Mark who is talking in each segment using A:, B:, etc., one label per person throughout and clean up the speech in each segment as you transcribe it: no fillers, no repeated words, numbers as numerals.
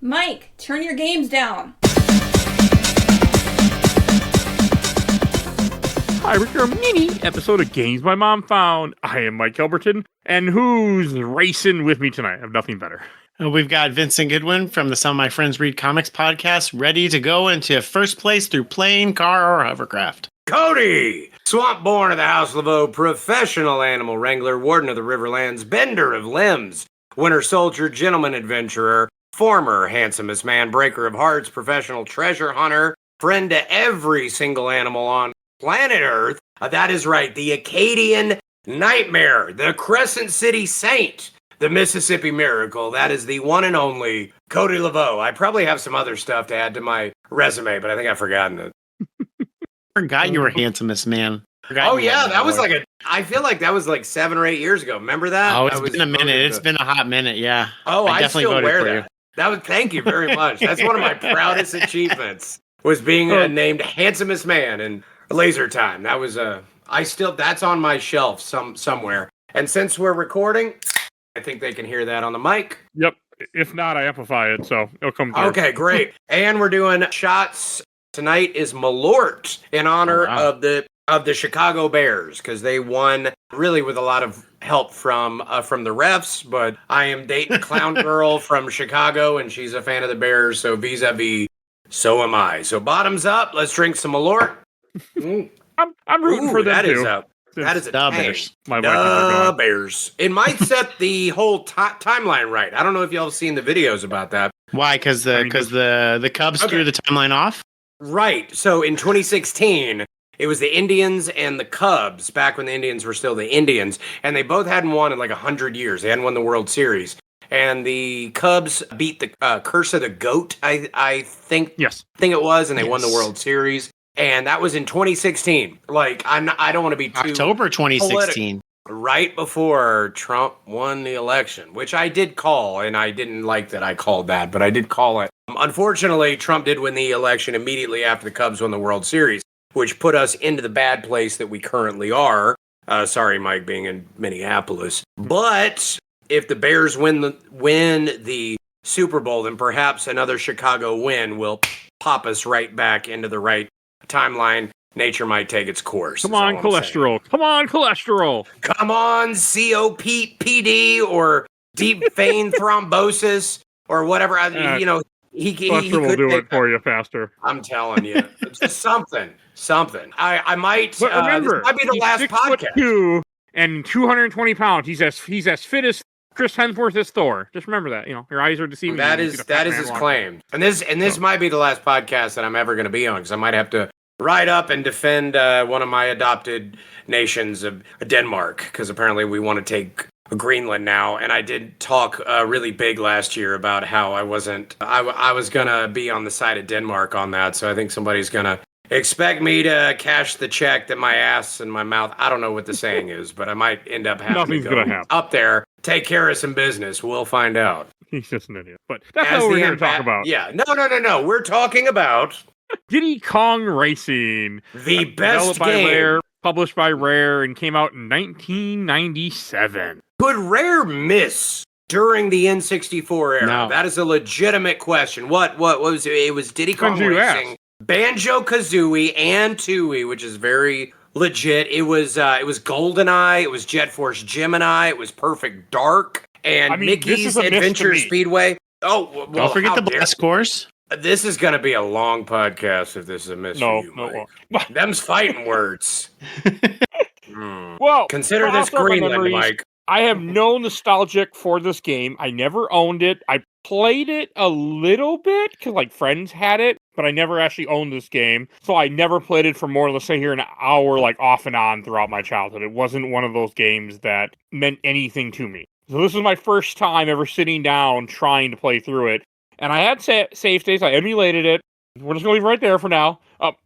A: Mike, turn your games down.
B: Hi, we're here a mini episode of Games My Mom Found. I am Mike Albertin, and who's racing with me tonight? I have nothing better.
C: We've got Vincent Goodwin from the Some of My Friends Read Comics podcast, ready to go into first place through plane, car, or hovercraft.
D: Cody, swamp born of the House Laveau, professional animal wrangler, warden of the Riverlands, bender of limbs, winter soldier, gentleman adventurer, former handsomest man, breaker of hearts, professional treasure hunter, friend to every single animal on planet Earth. That is right, the Acadian Nightmare, the Crescent City Saint, the Mississippi Miracle. That is the one and only Cody Laveau. I probably have some other stuff to add to my resume, but I think I've forgotten it.
C: Forgot you were handsomest man.
D: Oh yeah, that was like I feel like that was like 7 or 8 years ago. Remember that?
C: Oh, it's been a minute. It's been a hot minute, yeah.
D: Oh, I still wear that.
C: You.
D: Thank you very much. That's one of my proudest achievements, was being named handsomest man in Laser Time. That was that's on my shelf somewhere. And since we're recording, I think they can hear that on the mic.
B: Yep. If not, I amplify it, so it'll come through.
D: Okay, great. And we're doing shots. Tonight is Malort in honor of the Chicago Bears, because they won really with a lot of help from the refs. But I am dating Clown Girl from Chicago, and she's a fan of the Bears. So vis-a-vis, so am I. So bottoms up. Let's drink some Malort.
B: I'm rooting for them too.
D: That is a
C: Bears.
D: The Bears. It might set the whole timeline right. I don't know if y'all have seen the videos about that.
C: Why? Because the Cubs threw the timeline off?
D: Right. So in 2016, it was the Indians and the Cubs, back when the Indians were still the Indians, and they both hadn't won in like 100 years. They hadn't won the World Series. And the Cubs beat the Curse of the Goat, I think.
B: Yes.
D: Think it was, and they won the World Series. And that was in 2016. Like, I don't want to be too
C: October 2016.
D: Right before Trump won the election, which I did call, and I didn't like that I called that, but I did call it. Unfortunately, Trump did win the election immediately after the Cubs won the World Series, which put us into the bad place that we currently are. Sorry, Mike, being in Minneapolis. But if the Bears win the Super Bowl, then perhaps another Chicago win will pop us right back into the right timeline. Nature might take its course.
B: Come on, cholesterol. Come on, cholesterol.
D: Come on, COPD or deep vein thrombosis or whatever. He
B: will do it for you faster.
D: I'm telling you, it's just something. I might.
B: But remember,
D: this might be the last podcast.
B: 6'2" and 220 pounds. He's as fit as Chris Hemsworth is Thor. Just remember that. Your eyes are deceiving.
D: That is his claim. And this might be the last podcast that I'm ever going to be on, because I might have to ride up and defend one of my adopted nations of Denmark, because apparently we want to take Greenland now. And I did talk really big last year about how I was going to be on the side of Denmark on that. So I think somebody's going to expect me to cash the check that my ass and my mouth, I don't know what the saying is, but I might end up having to go up there, take care of some business. We'll find out.
B: He's just an idiot. But that's not what we're here to talk about.
D: Yeah. No. We're talking about
B: Diddy Kong Racing.
D: The best
B: by
D: game.
B: Rare, published by Rare, and came out in 1997.
D: Could Rare miss during the N64 era?
C: No.
D: That is a legitimate question. What was it? It was Diddy Kong Racing, Banjo-Kazooie, and Tooie, which is very legit. It was GoldenEye, it was Jet Force Gemini, it was Perfect Dark, and Mickey's Adventure Speedway. Oh, well,
C: don't forget the Blast Course.
D: This is going to be a long podcast if this is a miss for you, Mike. Them's fighting words.
B: Well,
D: consider this Greenland, Mike.
B: I have no nostalgic for this game. I never owned it. I played it a little bit because friends had it, but I never actually owned this game. So I never played it for more, let's say here, an hour, off and on throughout my childhood. It wasn't one of those games that meant anything to me. So this is my first time ever sitting down trying to play through it. And I had save states. I emulated it. We're just going to leave it right there for now.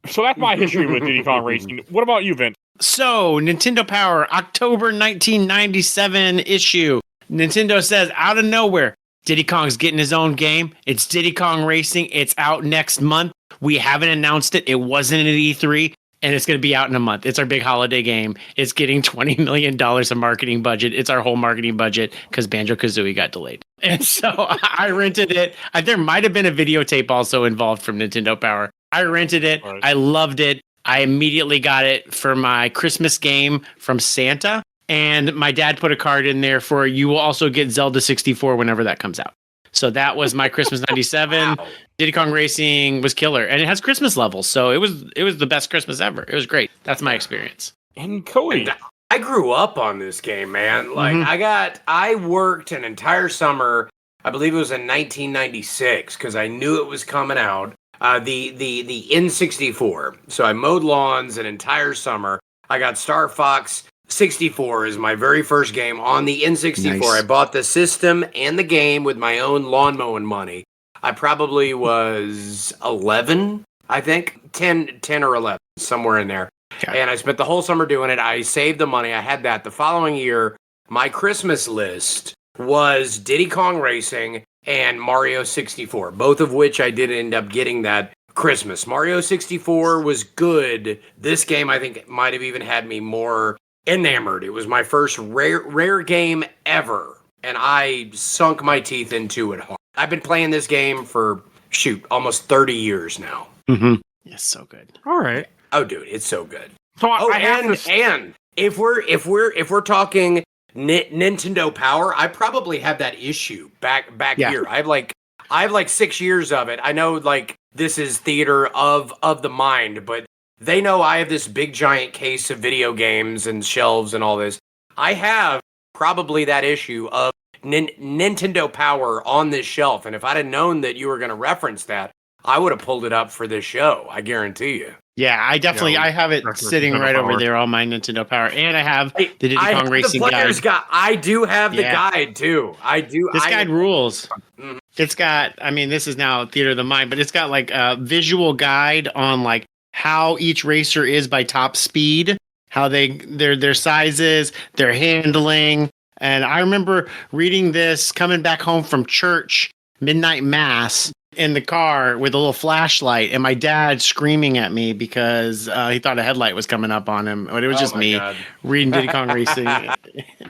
B: So that's my history with Diddy Kong Racing. What about you, Vince?
C: So, Nintendo Power, October 1997 issue. Nintendo says, out of nowhere, Diddy Kong's getting his own game. It's Diddy Kong Racing. It's out next month. We haven't announced it. It wasn't at E3. and it's going to be out in a month. It's our big holiday game. It's getting $20 million of marketing budget. It's our whole marketing budget because Banjo-Kazooie got delayed. And so I rented it. There might have been a videotape also involved from Nintendo Power. I rented it. I loved it. I immediately got it for my Christmas game from Santa. And my dad put a card in there for you will also get Zelda 64 whenever that comes out. So that was my Christmas 97. Wow. Diddy Kong Racing was killer. And it has Christmas levels. So it was the best Christmas ever. It was great. That's my experience.
B: And Cody.
D: I grew up on this game, man. Like I worked an entire summer, I believe it was in 1996, because I knew it was coming out. The N64. So I mowed lawns an entire summer. I got Star Fox 64 is my very first game on the N64. Nice. I bought the system and the game with my own lawn mowing money. I probably was 11, I think, 10 or 11, somewhere in there. Okay. And I spent the whole summer doing it. I saved the money. I had that. The following year, my Christmas list was Diddy Kong Racing and Mario 64, both of which I did end up getting that Christmas. Mario 64 was good. This game, I think, might have even had me more enamored. It was my first rare game ever, and I sunk my teeth into it hard. I've been playing this game for almost 30 years now.
C: Mm-hmm. It's so good.
B: All right.
D: Oh, dude, it's so good.
B: So
D: and if we're talking Nintendo Power, I probably have that issue back here. I have like 6 years of it. I know like this is theater of the mind, but they know I have this big giant case of video games and shelves and all this. I have probably that issue of Nintendo Power on this shelf. And if I'd have known that you were going to reference that, I would have pulled it up for this show. I guarantee you.
C: Yeah, I definitely, I have it sitting right over there on my Nintendo Power. And I have the Diddy Kong Racing guide.
D: I do have the guide too. I do.
C: This guide rules. Mm-hmm. It's got, I mean, this is now theater of the mind, but it's got like a visual guide on like how each racer is by top speed, how their sizes, their handling. And I remember reading this coming back home from church, midnight mass, in the car with a little flashlight, and my dad screaming at me because he thought a headlight was coming up on him. But it was just me reading Diddy Kong Racing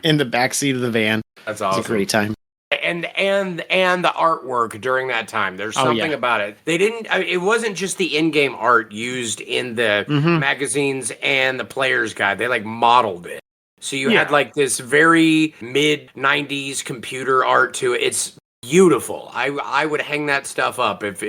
C: in the backseat of the van.
D: That's awesome.
C: It was a great time.
D: And the artwork during that time. There's something about it. They didn't. It wasn't just the in-game art used in the magazines and the player's guide. They like modeled it. So you had like this very mid '90s computer art to it. It's beautiful. I would hang that stuff up if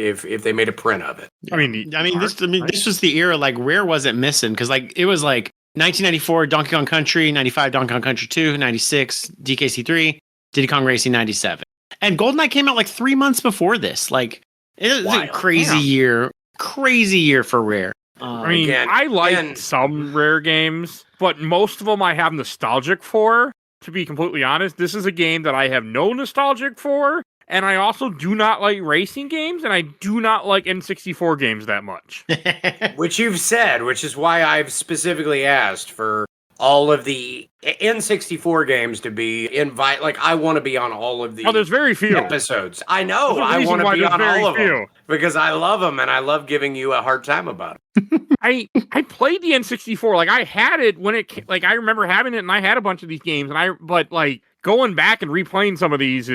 D: they made a print of it.
C: I mean, this was the era. Like, Rare wasn't missing because like it was like 1994 Donkey Kong Country, 95 Donkey Kong Country 2, 96 DKC3. Diddy Kong Racing 97. And GoldenEye came out like 3 months before this. Like, it was a crazy year. Crazy year for Rare.
B: I mean, I like some Rare games, but most of them I have nostalgic for. To be completely honest, this is a game that I have no nostalgic for. And I also do not like racing games, and I do not like N64 games that much.
D: Which you've said, which is why I've specifically asked for all of the N64 games to be like I want to be on all of the
B: there's very few
D: episodes. I know I want to be on all of them because I love them and I love giving you a hard time about it.
B: I played the N64, like I had it when it like I remember having it and I had a bunch of these games but like going back and replaying some of these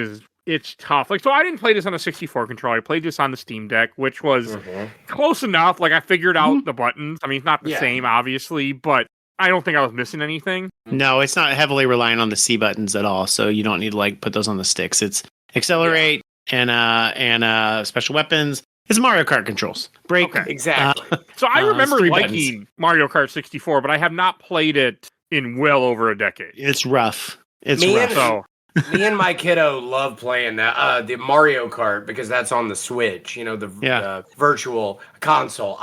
B: it's tough. Like, so I didn't play this on a 64 controller. I played this on the Steam Deck, which was close enough. Like I figured out the buttons. I mean, it's not the same obviously, but I don't think I was missing anything.
C: No, it's not heavily reliant on the C buttons at all, so you don't need to like put those on the sticks. It's accelerate and special weapons. It's Mario Kart controls. Brake.
D: Okay, exactly.
B: So I remember liking Mario Kart 64, but I have not played it in well over a decade.
C: It's rough. It's rough.
D: Me and my kiddo love playing the Mario Kart because that's on the Switch, the virtual console.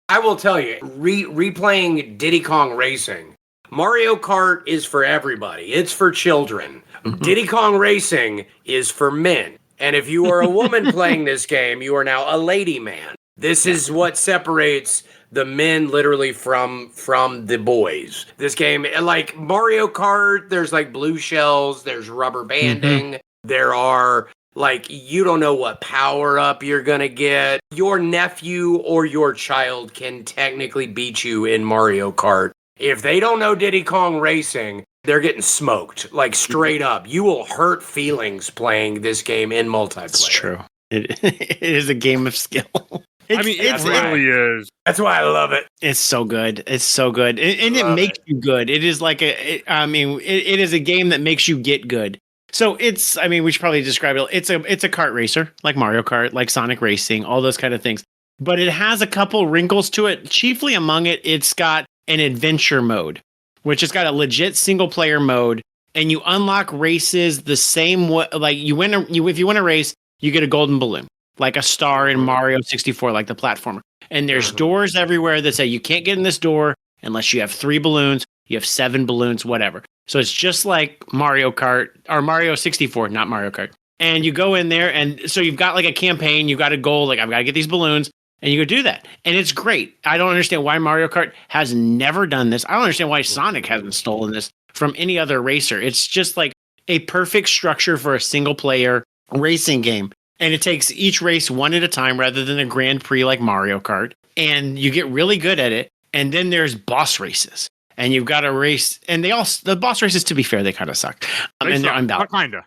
D: I will tell you, replaying Diddy Kong Racing, Mario Kart is for everybody. It's for children. Diddy Kong Racing is for men. And if you are a woman playing this game, you are now a lady man. This is what separates the men literally from the boys. This game, like Mario Kart, there's like blue shells, there's rubber banding, there are Like, you don't know what power up you're going to get. Your nephew or your child can technically beat you in Mario Kart. If they don't know Diddy Kong Racing, they're getting smoked, like straight up. You will hurt feelings playing this game in multiplayer.
C: It's true. It is a game of skill.
B: It really is.
D: That's why I love it.
C: It's so good. It's so good. And it makes you good. It is like it is a game that makes you get good. So we should probably describe it. It's a kart racer, like Mario Kart, like Sonic Racing, all those kind of things. But it has a couple wrinkles to it. Chiefly among it, it's got an adventure mode, which has got a legit single player mode, and you unlock races the same way. Like if you win a race, you get a golden balloon, like a star in Mario 64, like the platformer. And there's doors everywhere that say you can't get in this door unless you have 3 balloons, you have 7 balloons, whatever. So it's just like Mario Kart or Mario 64, not Mario Kart. And you go in there, and so you've got like a campaign, you've got a goal, like I've got to get these balloons, and you go do that. And it's great. I don't understand why Mario Kart has never done this. I don't understand why Sonic hasn't stolen this from any other racer. It's just like a perfect structure for a single player racing game. And it takes each race one at a time rather than a Grand Prix like Mario Kart. And you get really good at it. And then there's boss races. And you've got to race. And the boss races, to be fair, they kind of suck. And they're unbalanced.
B: Kind of.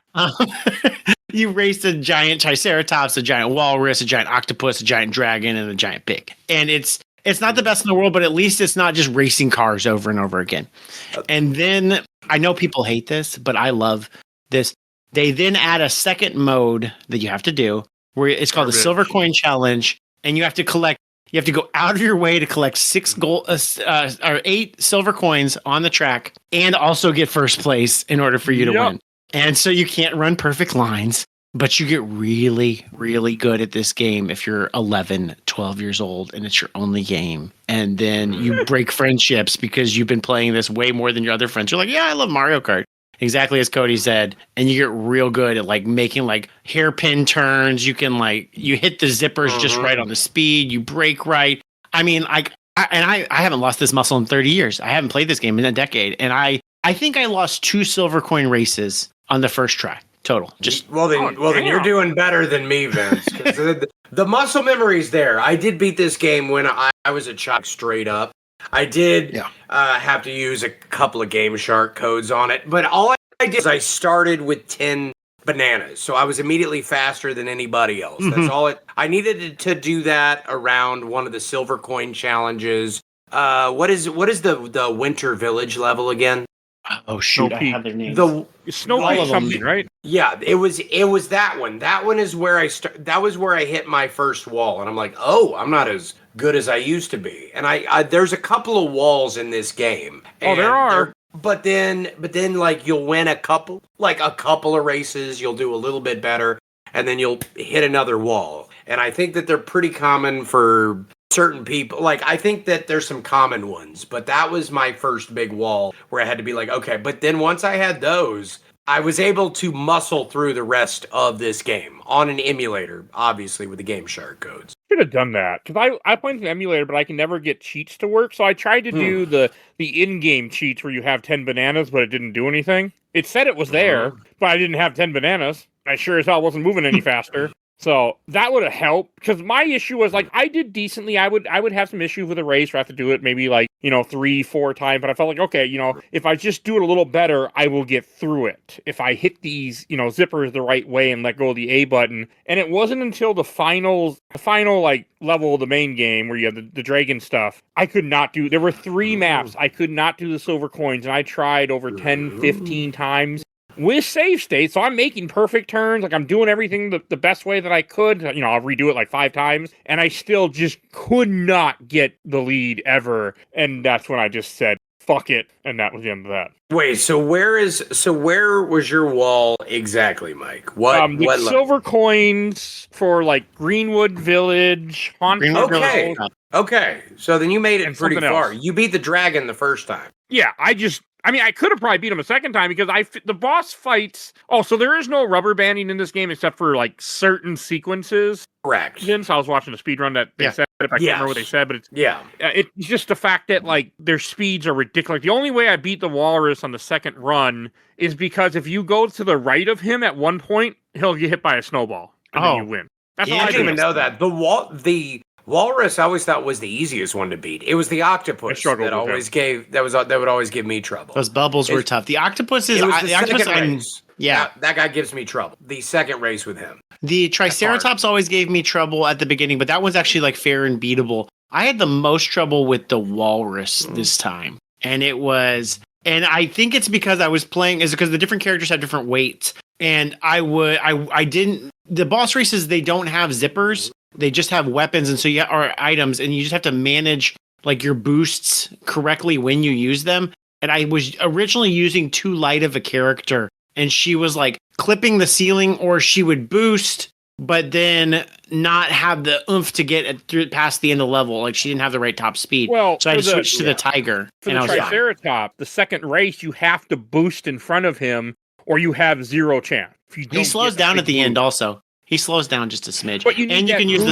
C: You race a giant triceratops, a giant walrus, a giant octopus, a giant dragon, and a giant pig. And it's not the best in the world, but at least it's not just racing cars over and over again. And then, I know people hate this, but I love this. They then add a second mode that you have to do, where it's called the Silver Coin Challenge, and you have to go out of your way to collect 8 silver coins on the track, and also get first place in order for you to win. And so you can't run perfect lines, but you get really, really good at this game if you're 11, 12 years old, and it's your only game. And then you break friendships because you've been playing this way more than your other friends. You're like, yeah, I love Mario Kart. Exactly as Cody said. And you get real good at like making like hairpin turns. You can you hit the zippers just right on the speed. You brake right. I mean, I haven't lost this muscle in 30 years. I haven't played this game in a decade. And I think I lost 2 silver coin races on the first try total.
D: Then you're doing better than me, Vince. 'Cause the muscle memory's there. I did beat this game when I was a child straight up. I did have to use a couple of Game Shark codes on it, but all I did is I started with 10 bananas, so I was immediately faster than anybody else. That's all I needed to do that around one of the silver coin challenges. What is the Winter Village level again?
C: Oh shoot, I have their names.
D: The
B: Snow Peak something, right?
D: Yeah, it was that one. That one is where that was where I hit my first wall, and I'm like, oh, I'm not as good as I used to be. And I there's a couple of walls in this game.
B: Oh, there are.
D: But then like you'll win a couple of races, you'll do a little bit better, and then you'll hit another wall. And I think that they're pretty common for certain people. Like, I think that there's some common ones, but that was my first big wall where I had to be like, okay. But then once I had those, I was able to muscle through the rest of this game on an emulator, obviously with the Game Shark codes.
B: Should have done that, because I played an emulator, but I can never get cheats to work. So I tried to do the in-game cheats where you have 10 bananas, but it didn't do anything. It said it was there, but I didn't have 10 bananas. I sure as hell wasn't moving any faster. So that would have helped, because my issue was like I did decently. I would have some issues with a race where I have to do it maybe 3-4 times, but I felt like, okay, if I just do it a little better, I will get through it. If I hit these, zippers the right way and let go of the A button. And it wasn't until the final level of the main game where you have the dragon stuff, I could not do. There were 3 maps I could not do the silver coins, and I tried over 10, 15 times. With save state, so I'm making perfect turns, like I'm doing everything the best way that I could. I'll redo it 5 times, and I still just could not get the lead ever. And that's when I just said, fuck it, and that was the end of that.
D: Wait, so where was your wall exactly, Mike? What
B: silver coins for Greenwood Village, Haunted Village.
D: Okay, so then you made it
B: and
D: pretty far.
B: else.
D: You beat the dragon the first time.
B: Yeah, I just I mean, I could have probably beat him a second time because the boss fights. Oh, so there is no rubber banding in this game except for like certain sequences.
D: Correct.
B: Vince, I was watching a speed run that they said. If I can't remember what they said, but it's just the fact that like their speeds are ridiculous. The only way I beat the Walrus on the second run is because if you go to the right of him at one point, he'll get hit by a snowball and then you win. That's all
D: I didn't even know that. The Walrus I always thought was the easiest one to beat. It was the octopus that would always give me trouble.
C: Those bubbles were tough. The octopus is
D: the octopus
C: race.
D: That guy gives me trouble. The second race with him.
C: The Triceratops always gave me trouble at the beginning, but that one's actually like fair and beatable. I had the most trouble with the Walrus this time. And I think it's because I was playing because the different characters have different weights. And the boss races, they don't have zippers. They just have weapons or items, and you just have to manage like your boosts correctly when you use them. And I was originally using too light of a character, and she was like clipping the ceiling, or she would boost, but then not have the oomph to get past the end of the level. Like she didn't have the right top speed.
B: Well,
C: so I switched to the Tiger.
B: For the Triceratops, the second race, you have to boost in front of him, or you have zero chance.
C: He slows down at the end also. He slows down just a smidge. But you can use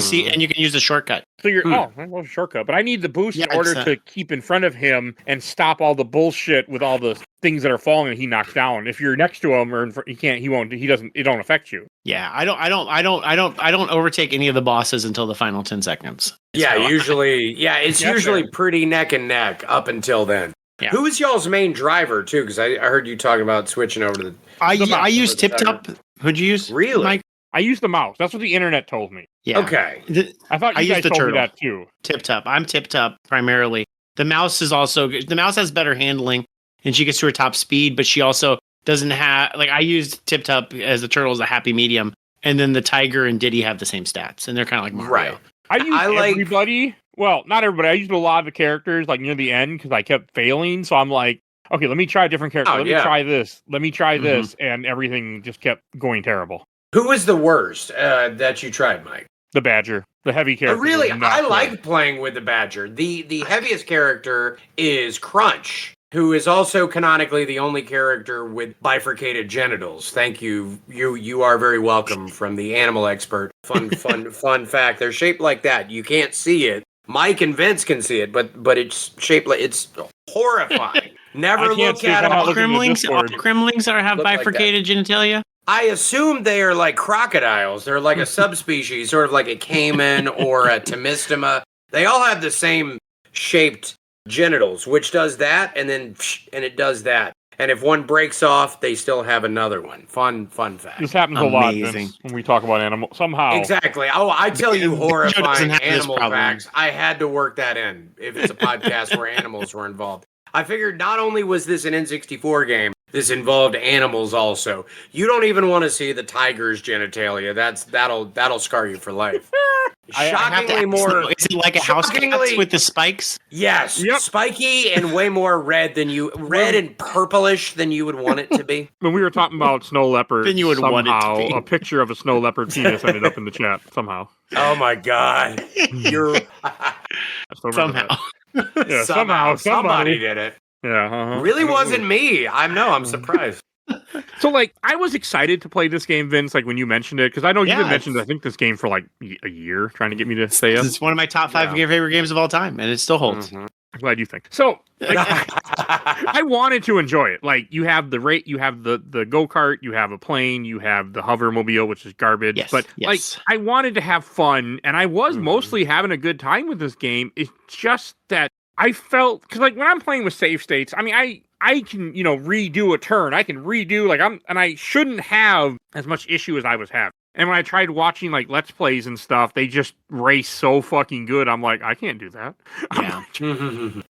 C: the shortcut.
B: So you're I love a shortcut, but I need the boost in order to keep in front of him and stop all the bullshit with all the things that are falling and he knocks down. If you're next to him or it don't affect you.
C: Yeah, I don't overtake any of the bosses until the final 10 seconds.
D: It's usually pretty neck and neck up until then. Yeah. Who is y'all's main driver too? Because I heard you talking about switching over to the.
C: I use Tip Top. Who'd you use?
D: Really?
C: Mike?
B: I use the mouse. That's what the internet told me.
C: Yeah.
D: Okay.
B: I thought you guys told me that too.
C: Tip Top. I'm Tip Top primarily. The mouse is also good. The mouse has better handling, and she gets to her top speed, but she also doesn't have I used Tip Top as the turtle as a happy medium, and then the Tiger and Diddy have the same stats, and they're kind of like Mario.
D: Right.
B: I use everybody. Well, not everybody. I used a lot of the characters like near the end because I kept failing. So I'm like, okay, let me try a different character. Let me try this. Let me try this, and everything just kept going terrible.
D: Who was the worst that you tried, Mike?
B: The Badger, the heavy character.
D: Really, I like playing with the Badger. The heaviest character is Crunch, who is also canonically the only character with bifurcated genitals. Thank you. You are very welcome from the animal expert. Fun fact. They're shaped like that. You can't see it. Mike and Vince can see it, but it's shaped like it's horrifying. Never look at them.
C: All Kremlings have bifurcated genitalia.
D: I assume they are like crocodiles. They're like a subspecies, sort of like a caiman or a Temistoma. They all have the same shaped genitals, which does that, and it does that. And if one breaks off, they still have another one. Fun fact.
B: This happens a lot, Vince, when we talk about animals. Somehow.
D: Exactly. Oh, I tell you horrifying animal facts. I had to work that in if it's a podcast where animals were involved. I figured not only was this an N64 game, this involved animals also. You don't even want to see the tiger's genitalia. That'll scar you for life. Shockingly more.
C: Is it like a house cat with the spikes?
D: Yes. Yep. Spiky and way more red and purplish than you would want it to be.
B: When we were talking about snow leopard,
C: then you would want it to be.
B: A picture of a snow leopard penis ended up in the chat somehow.
D: Oh my God. You're
C: somehow.
B: Yeah, somehow
D: somebody did it.
B: Yeah.
D: Really wasn't me. I'm surprised.
B: So, I was excited to play this game, Vince, when you mentioned it, because I know you've been mentioning, I think, this game for, a year, trying to get me to say it.
C: It's one of my top 5 favorite games of all time, and it still holds.
B: Mm-hmm. I'm glad you think. So, I wanted to enjoy it. You have you have the go-kart, you have a plane, you have the hovermobile, which is garbage.
C: Yes,
B: but, I wanted to have fun, and I was mostly having a good time with this game. It's just that I felt, because, when I'm playing with save states, I mean, I can, redo a turn. I can redo, and I shouldn't have as much issue as I was having. And when I tried watching, Let's Plays and stuff, they just race so fucking good. I'm like, I can't do that.
C: Yeah.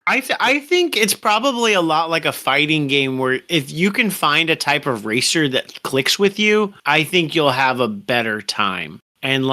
C: I think it's probably a lot like a fighting game where if you can find a type of racer that clicks with you, I think you'll have a better time. And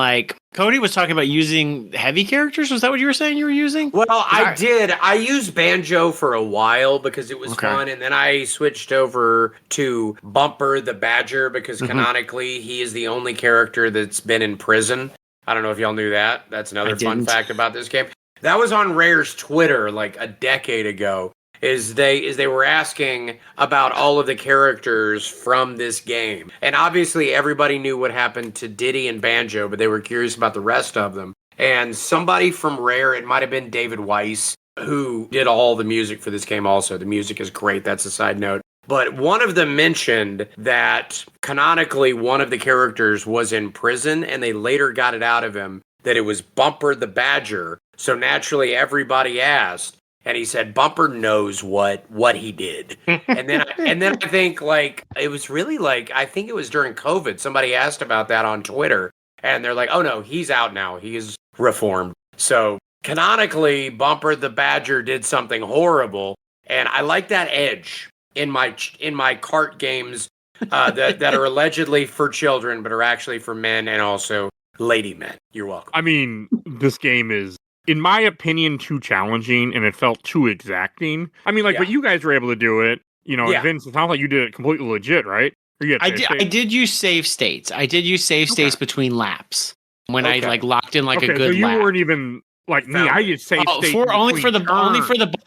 C: Cody was talking about using heavy characters. Was that what you were saying you were using?
D: Well, I did. I used Banjo for a while because it was fun. And then I switched over to Bumper the Badger because canonically he is the only character that's been in prison. I don't know if y'all knew that. That's another fun fact about this game. That was on Rare's Twitter a decade ago. is they were asking about all of the characters from this game. And obviously everybody knew what happened to Diddy and Banjo, but they were curious about the rest of them. And somebody from Rare, it might have been David Weiss, who did all the music for this game also. The music is great, that's a side note. But one of them mentioned that canonically one of the characters was in prison and they later got it out of him that it was Bumper the Badger. So naturally everybody asked, and he said Bumper knows what he did. And then I think like it was really like I think it was during COVID. Somebody asked about that on Twitter and they're like, "Oh no, he's out now. He is reformed." So canonically Bumper the Badger did something horrible, and I like that edge in my kart games that are allegedly for children but are actually for men and also lady men. You're welcome.
B: I mean, this game is, in my opinion, too challenging, and it felt too exacting. I mean, like, but you guys were able to do it. You know, Vince, it sounds like you did it completely legit, right?
C: I did use save states. I did use save states between laps when I like locked in like a good
B: so you
C: lap.
B: weren't even like me. I used save states
C: only for the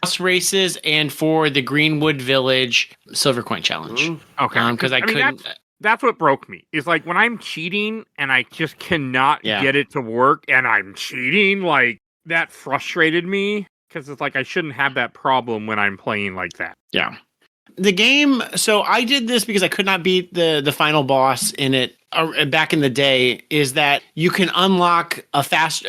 C: boss races and for the Greenwood Village Silver Coin Challenge.
B: Okay,
C: because I couldn't.
B: That's what broke me. Is like when I'm cheating and I just cannot get it to work, and I'm cheating. Like that frustrated me because it's like I shouldn't have that problem when I'm playing like that.
C: Yeah. The game, so I did this because I could not beat the final boss in it back in the day, is that you can unlock a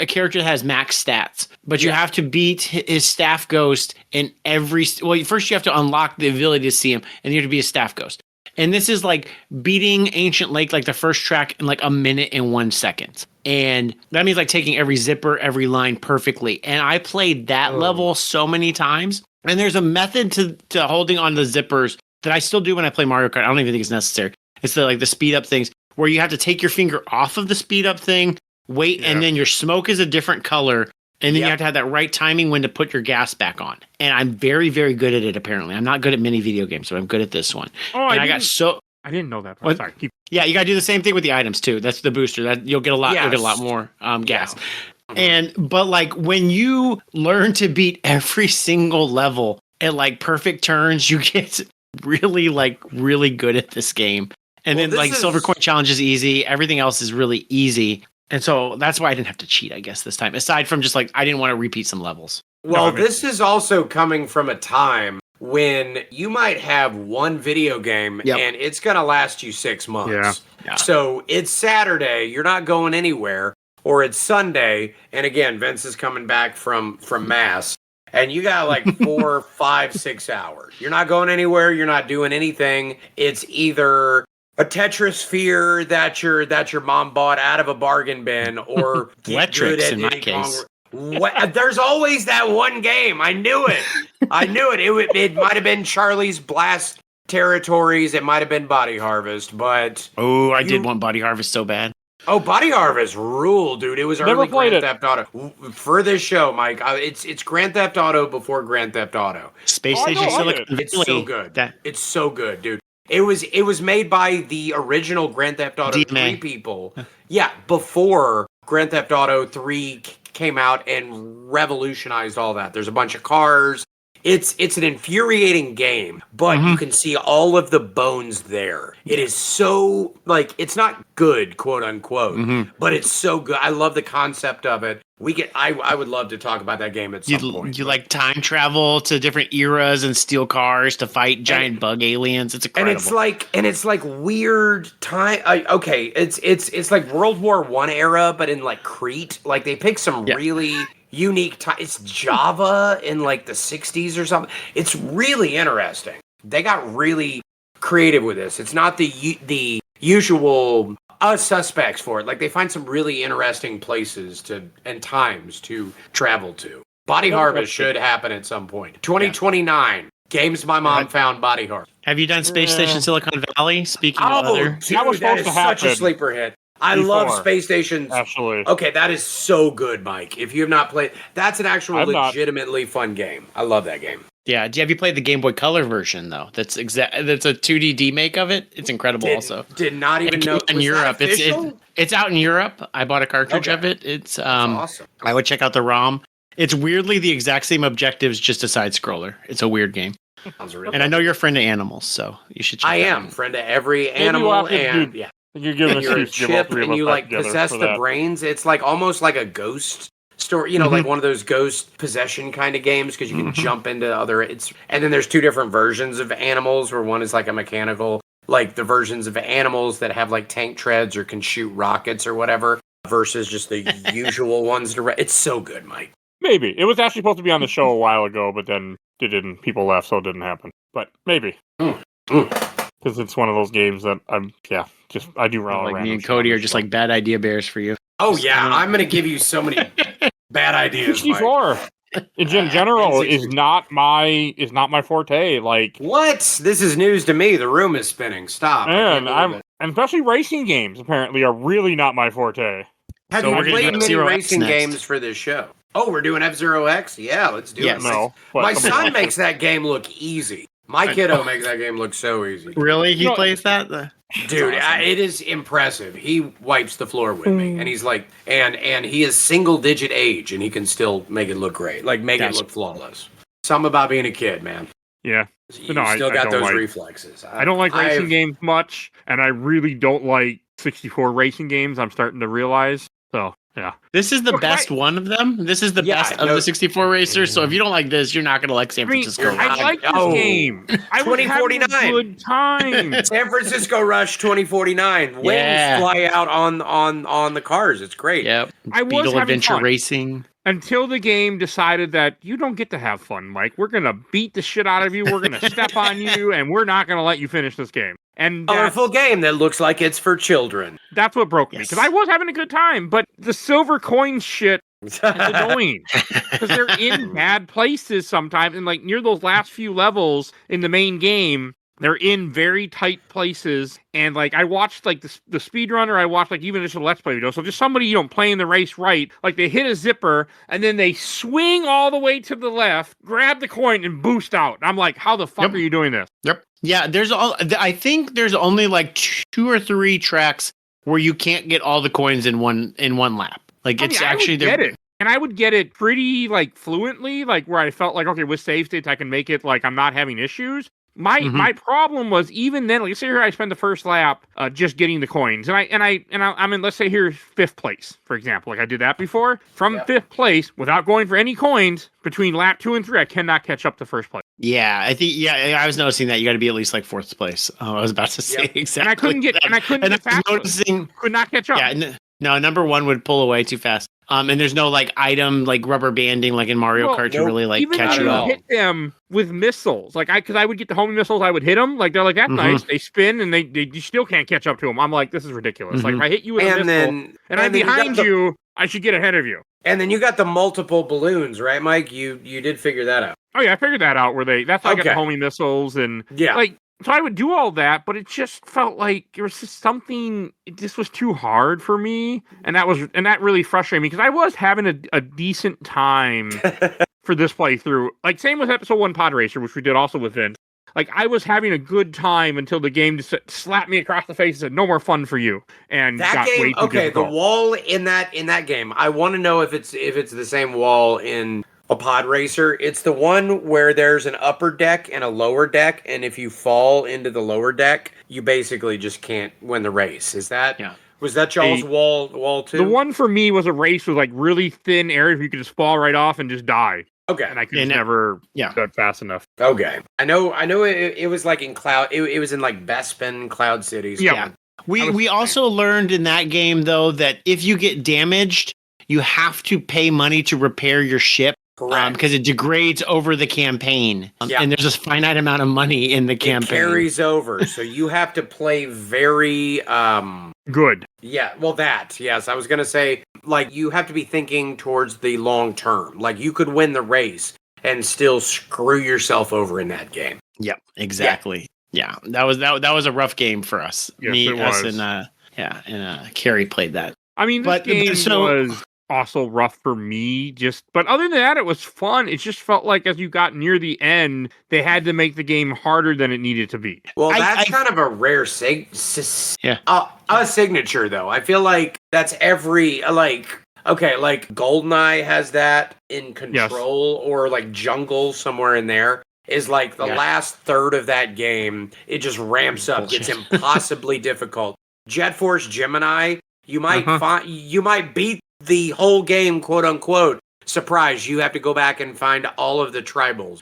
C: character that has max stats, but you have to beat his staff ghost in first you have to unlock the ability to see him, and you have to be a staff ghost. And this is like beating Ancient Lake, like the first track, in like a minute and 1 second. And that means like taking every zipper, every line perfectly. And I played that level so many times. And there's a method to holding on the zippers that I still do when I play Mario Kart. I don't even think it's necessary. It's the speed up things where you have to take your finger off of the speed up thing, wait, and then your smoke is a different color. And then you have to have that right timing when to put your gas back on. And I'm very, very good at it, apparently. I'm not good at many video games, but I'm good at this one.
B: I didn't know that. Sorry.
C: Yeah, you got to do the same thing with the items, too. That's the booster. That you'll get a lot more gas. Yeah. But like when you learn to beat every single level at like perfect turns, you get really good at this game. And then like Silver Coin Challenge is easy. Everything else is really easy. And so that's why I didn't have to cheat, I guess, this time. Aside from just like, I didn't want to repeat some levels.
D: Well, this is also coming from a time when you might have one video game and it's going to last you 6 months.
C: Yeah.
D: So it's Saturday, you're not going anywhere, or it's Sunday. And again, Vince is coming back from Mass and you got like 4, 5, 6 hours. You're not going anywhere. You're not doing anything. It's either a Tetris sphere that your mom bought out of a bargain bin, or
C: Letrix in my case.
D: There's always that one game. I knew it. It might have been Charlie's Blast Territories. It might have been Body Harvest, but
C: I did want Body Harvest so bad.
D: Oh, Body Harvest rule, dude. It was early Grand Theft Auto. For this show, Mike, it's Grand Theft Auto before Grand Theft Auto.
C: Space Station Silicon Valley.
D: It's so good. It's so good, dude. It was made by the original Grand Theft Auto 3 people. Yeah, before Grand Theft Auto 3 came out and revolutionized all that. There's a bunch of cars. It's an infuriating game, but you can see all of the bones there. It is so, like, it's not good, quote unquote, but it's so good. I love the concept of it. I would love to talk about that game at some point.
C: You like time travel to different eras and steal cars to fight giant bug aliens. It's incredible.
D: And it's like weird time. It's like World War I era, but in like Crete. Like they pick some really unique time. It's Java in like the 60s or something. It's really interesting. They got really creative with this. It's not the usual suspects for it. Like they find some really interesting places and times to travel to. Body Harvest should happen at some point. 2029. Games my mom found Body Harvest.
C: Have you done Space Station Silicon Valley? Speaking of other,
D: dude, that was supposed to happen. Such a sleeper hit. I love Space Stations.
B: Absolutely.
D: Okay, that is so good, Mike. If you have not played, that's an actual legitimately fun game. I love that game.
C: Yeah, have you played the Game Boy Color version though? That's a 2D remake of it. It's incredible. Also,
D: did not even know
C: in Europe. It's out in Europe. I bought a cartridge of it. It's
D: awesome.
C: I would check out the ROM. It's weirdly the exact same objectives, just a side scroller. It's a weird game.
D: Sounds really
C: And I know you're a friend of animals, so you should check
D: I
C: that
D: am
C: out.
D: friend of every
B: we'll
D: animal,
B: have to
D: and
B: do-
D: yeah,
B: You're giving
D: you're a
B: excuse to give all
D: chip,
B: three of
D: and
B: us
D: you
B: back
D: like
B: together
D: possess
B: for
D: the
B: that.
D: brains. It's like almost like a ghost story, you know, like one of those ghost possession kind of games because you can jump into other. And then there's two different versions of animals, where one is like a mechanical, like the versions of animals that have like tank treads or can shoot rockets or whatever, versus just the usual ones. It's so good, Mike.
B: Maybe. It was actually supposed to be on the show a while ago, but then it didn't. People left, so it didn't happen. But maybe. Because it's one of those games that I do run
C: Like
B: around.
C: me and Cody are just like bad idea bears for you.
D: Oh yeah, I'm gonna give you so many bad ideas, Mike.
B: 64 in general is not my forte. Like,
D: What? This is news to me. The room is spinning. Stop.
B: man, and especially racing games apparently are really not my forte.
D: Have
C: So
D: you
C: we're gonna
D: played
C: do
D: many
C: F-Zero X
D: racing
C: next.
D: games for this show? Oh, we're doing F-Zero X? Yeah, let's do
C: Yes.
D: it.
B: No, but
D: My
B: somebody
D: son
B: else
D: makes that game look easy. My kiddo makes that game look so easy.
C: Really? He
B: No,
C: plays that?
D: Dude,
C: awesome.
D: it is impressive. He wipes the floor with me, and he's like, and he is single digit age, and he can still make it look great, like make it
C: Gotcha.
D: look flawless. Something about being a kid, man.
B: Yeah.
D: You
B: No,
D: still
B: I
D: got
B: don't
D: those
B: like-
D: reflexes.
B: I don't like racing
D: I've-
B: games much, and I really don't like 64 racing games. I'm starting to realize. So, yeah.
C: This is the
B: Look,
C: best one of them. This is the
D: Yeah,
C: best of
D: no-
C: the 64 racers. So if you don't like this, you're not going to like San
B: I mean,
C: Francisco.
B: I like this
D: Oh.
B: game. I was having a
D: 2049.
B: good time.
D: San Francisco Rush 2049. Wings
C: Yeah.
D: fly out on the cars. It's great.
C: Yep.
B: I was
C: Beetle
B: having
C: Adventure
B: fun.
C: Racing.
B: Until the game decided that you don't get to have fun, Mike. We're going to beat the shit out of you. We're going to step on you, and we're not going to let you finish this game. And
D: Colorful game that looks like it's for children.
B: that's what broke me.
C: Yes.
B: Because I was having a good time, but the silver coin shit is annoying. Because they're in bad places sometimes. And like near those last few levels in the main game, they're in very tight places. And like I watched like the speedrunner, I watched like even just a Let's Play video. So just somebody, playing the race right, like they hit a zipper and then they swing all the way to the left, grab the coin and boost out. I'm like, how the fuck
C: Yep.
B: are you doing this?
C: Yep. Yeah, I think there's only like 2 or 3 tracks where you can't get all the coins in one lap. Like
B: I
C: it's
B: mean,
C: actually
B: I would get it. And I would get it pretty like fluently, like where I felt like, okay, with save states, I can make it like I'm not having issues. My problem was even then, like say here I spend the first lap just getting the coins, and I'm in, let's say here's 5th place, for example. Like I did that before. From 5th place, without going for any coins, between lap 2 and 3, I cannot catch up to 1st place.
C: Yeah, I think I was noticing that you got to be at least like 4th place. I was about to say exactly.
B: And I couldn't get
C: that.
B: and I couldn't
C: And
B: get
C: I was
B: fast.
C: noticing.
B: Could not catch up.
C: Yeah, no, number 1 would pull away too fast. And there's no like item like rubber banding like in Mario
B: Well,
C: Kart to
D: nope.
C: really like
B: Even
C: catch
B: when
C: you
B: you
C: up.
B: hit them with missiles, like because I would get the homing missiles, I would hit them. Like they're like that's nice. They spin and they you still can't catch up to them. I'm like, this is ridiculous. Like if I hit you with a
D: And
B: missile
D: then
B: and I'm
D: then you got
B: behind
D: the-
B: you, I should get ahead of you.
D: And then you got the multiple balloons, right, Mike? You did figure that out.
B: Oh yeah, I figured that out. That's how I got the
D: Okay.
B: homing missiles and
D: Yeah.
B: like. So I would do all that, but it just felt like there was just something. This was too hard for me, and that really frustrated me because I was having a decent time for this playthrough. Like same with episode 1 Pod Racer, which we did also with Vince. Like I was having a good time until the game just slapped me across the face and said, "No more fun for you." And
D: That
B: got way
D: game,
B: too
D: okay,
B: difficult.
D: the wall in that game. I want to know if it's the same wall in a Pod Racer. It's the one where there's an upper deck and a lower deck, and if you fall into the lower deck, you basically just can't win the race. Is that?
C: Yeah.
D: Was that y'all's wall too?
B: The one for me was a race with like really thin areas where you could just fall right off and just die,
D: Okay.
B: and I could
C: And
B: just never
C: yeah.
B: do it fast enough.
D: Okay. I know. It was like in Cloud. It was in like Bespin, Cloud Cities.
B: Yeah.
C: We also learned in that game though that if you get damaged, you have to pay money to repair your ship.
D: Correct.
C: Because it degrades over the campaign.
D: Yeah.
C: And there's a finite amount of money in the
D: It
C: campaign.
D: carries over, so you have to play very.
B: Good.
D: Yeah, well, yes, I was gonna say, like, you have to be thinking towards the long term. Like, you could win the race and still screw yourself over in that game.
C: Yep, exactly. Yeah, that was a rough game for us.
B: Yes,
C: Me,
B: it
C: us,
B: was.
C: and Carrie played that.
B: I mean, this
C: But-
B: game
C: so-
B: was also rough for me. But other than that, it was fun. It just felt like as you got near the end, they had to make the game harder than it needed to be.
D: Well,
C: I-
D: that's
C: I-
D: kind of a rare
C: Yeah.
D: a signature, though. I feel like that's every, like, Okay, like GoldenEye has that in Control, or like Jungle somewhere in there. Is like the last third of that game, it just ramps up, gets impossibly difficult. Jet Force Gemini, you might beat the whole game, quote unquote. Surprise, you have to go back and find all of the tribals.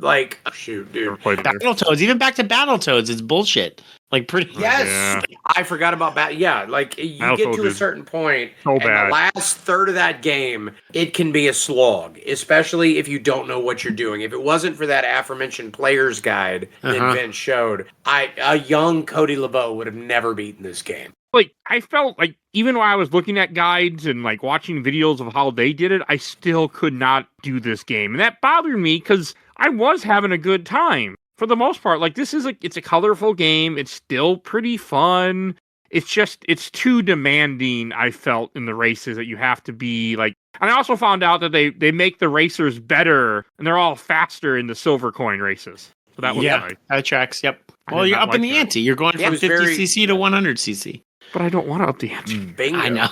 D: Like, shoot, dude.
C: Battletoads, even back to Battletoads, it's bullshit. Like, pretty.
D: Yes, I forgot about that. Yeah, like you get to a certain point,
B: and
D: the last third of that game, it can be a slog, especially if you don't know what you're doing. If it wasn't for that aforementioned player's guide that Vince showed, a young Cody Laveau would have never beaten this game.
B: Like, I felt like even while I was looking at guides and like watching videos of how they did it, I still could not do this game. And that bothered me because I was having a good time for the most part. Like, this is it's a colorful game. It's still pretty fun. It's just, it's too demanding, I felt, in the races that you have to be like. And I also found out that they make the racers better and they're all faster in the silver coin races. So that was
C: that tracks. Yep. Well, you're up in the ante. You're going from 50cc to 100cc.
B: But I don't want to up the ante.
D: Bingo.
C: I know.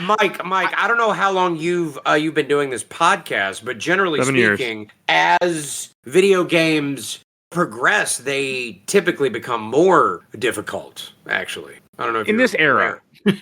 D: Mike, I don't know how long you've been doing this podcast, but generally
B: 7
D: speaking, as video games progress, they typically become more difficult, actually. I don't know if
B: in this era.
D: in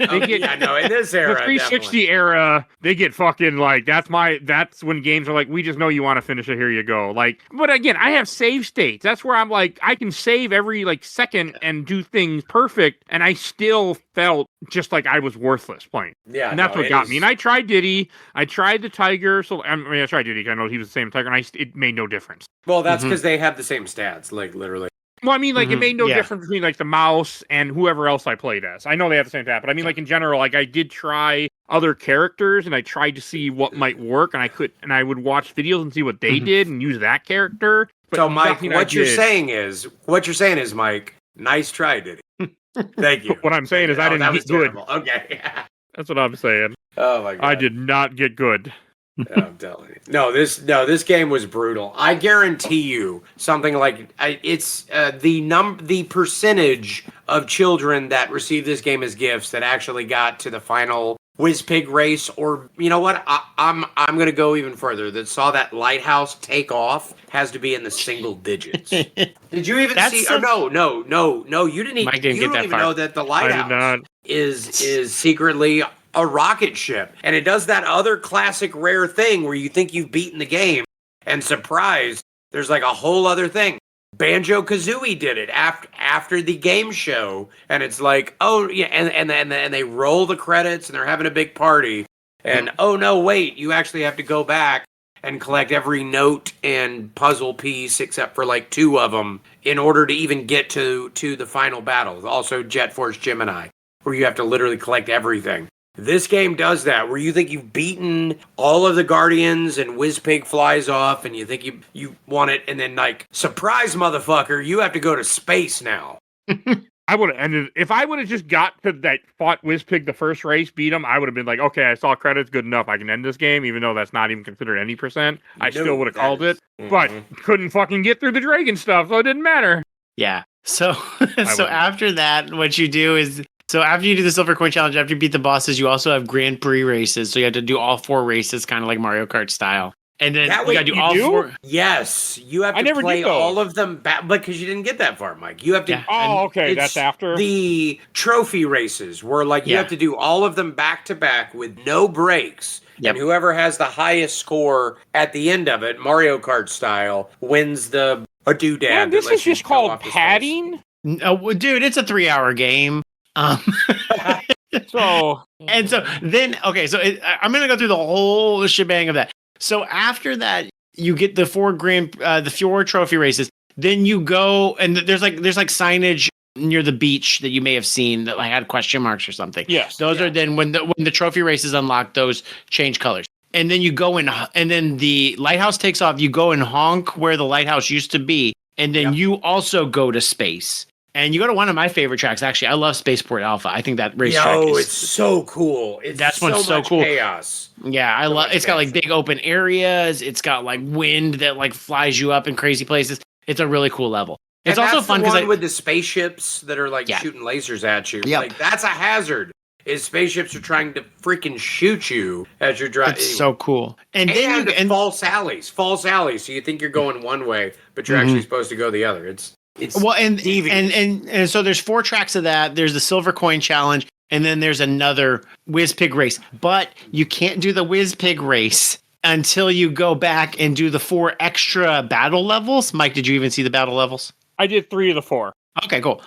D: this era.
B: The 360
D: definitely.
B: era, they get fucking like, that's when games are like, we just know you want to finish it, here you go. Like, but again, I have save states. That's where I'm like, I can save every like second and do things perfect, and I still felt just like I was worthless playing. Yeah, and that's what got me. And I tried Diddy, I tried the Tiger, so I tried Diddy, I know he was the same Tiger, and it made no difference.
D: Well, that's because they have the same stats, like literally.
B: Well, I mean, like, it made no difference between, like, the mouse and whoever else I played as. I know they have the same stat, but I mean, like, in general, like, I did try other characters, and I tried to see what might work, and I would watch videos and see what they did and use that character. But
D: so, Mike, what you're saying is, Mike, nice try, Diddy. Thank you.
B: What I'm saying is I didn't get good.
D: Okay.
B: That's what I'm saying.
D: Oh, my God.
B: I did not get good.
D: I'm telling you. No, this game was brutal. I guarantee you something like it's the percentage of children that received this game as gifts that actually got to the final WizPig race, or you know what? I'm gonna go even further. That saw that lighthouse take off has to be in the single digits. Did you even see? No. You didn't even. You don't even know that the lighthouse is secretly a rocket ship, and it does that other classic rare thing where you think you've beaten the game, and surprise, there's like a whole other thing. Banjo-Kazooie did it after the game show, and it's like, oh yeah, and they roll the credits, and they're having a big party, and oh no, wait, you actually have to go back and collect every note and puzzle piece except for like 2 of them in order to even get to the final battle. Also, Jet Force Gemini, where you have to literally collect everything. This game does that, where you think you've beaten all of the Guardians and WizPig flies off and you think you want it, and then like, surprise motherfucker, you have to go to space now.
B: I would have ended, if I would have just got to that, fought WizPig the first race, beat him, I would have been like, okay, I saw credits, good enough, I can end this game, even though that's not even considered any percent. I still would have called it, but couldn't fucking get through the dragon stuff, so it didn't matter.
C: Yeah. So after that, what you do is, so after you do the Silver Coin Challenge, after you beat the bosses, you also have Grand Prix races. So you have to do all 4 races, kind of like Mario Kart style. And then you got to do all 4.
D: Yes, you have to play all of them back, because you didn't get that far, Mike. You have to.
B: Yeah. Oh, okay, that's after
D: the trophy races, where like you have to do all of them back to back with no breaks. Yep. And whoever has the highest score at the end of it, Mario Kart style, wins a doodad.
B: Man, this is just called padding.
C: No, dude, it's a 3-hour game. So then I'm gonna go through the whole shebang of that. So after that, you get the 4 trophy races. Then you go, and there's like signage near the beach that you may have seen that like had question marks or something.
B: Yes,
C: those are then when the trophy races unlock, those change colors. And then you go in, and then the lighthouse takes off. You go and honk where the lighthouse used to be, and then you also go to space. And you go to one of my favorite tracks. Actually, I love Spaceport Alpha. I think that racetrack
D: it's so cool. That's one's so cool. Chaos.
C: Yeah, I love. It's got like big open areas. It's got like wind that like flies you up in crazy places. It's a really cool level. It's also fun because
D: with the spaceships that are like shooting lasers at you.
C: Yep.
D: Like that's a hazard. is spaceships are trying to freaking shoot you as you're driving.
C: It's so cool. And then
D: false alleys. So you think you're going one way, but you're actually supposed to go the other. It's
C: well, and so there's 4 tracks of that. There's the Silver Coin Challenge, and then there's another Whiz Pig race. But you can't do the Whiz Pig race until you go back and do the 4 extra battle levels. Mike, did you even see the battle levels?
B: I did 3 of the 4.
C: Okay, cool.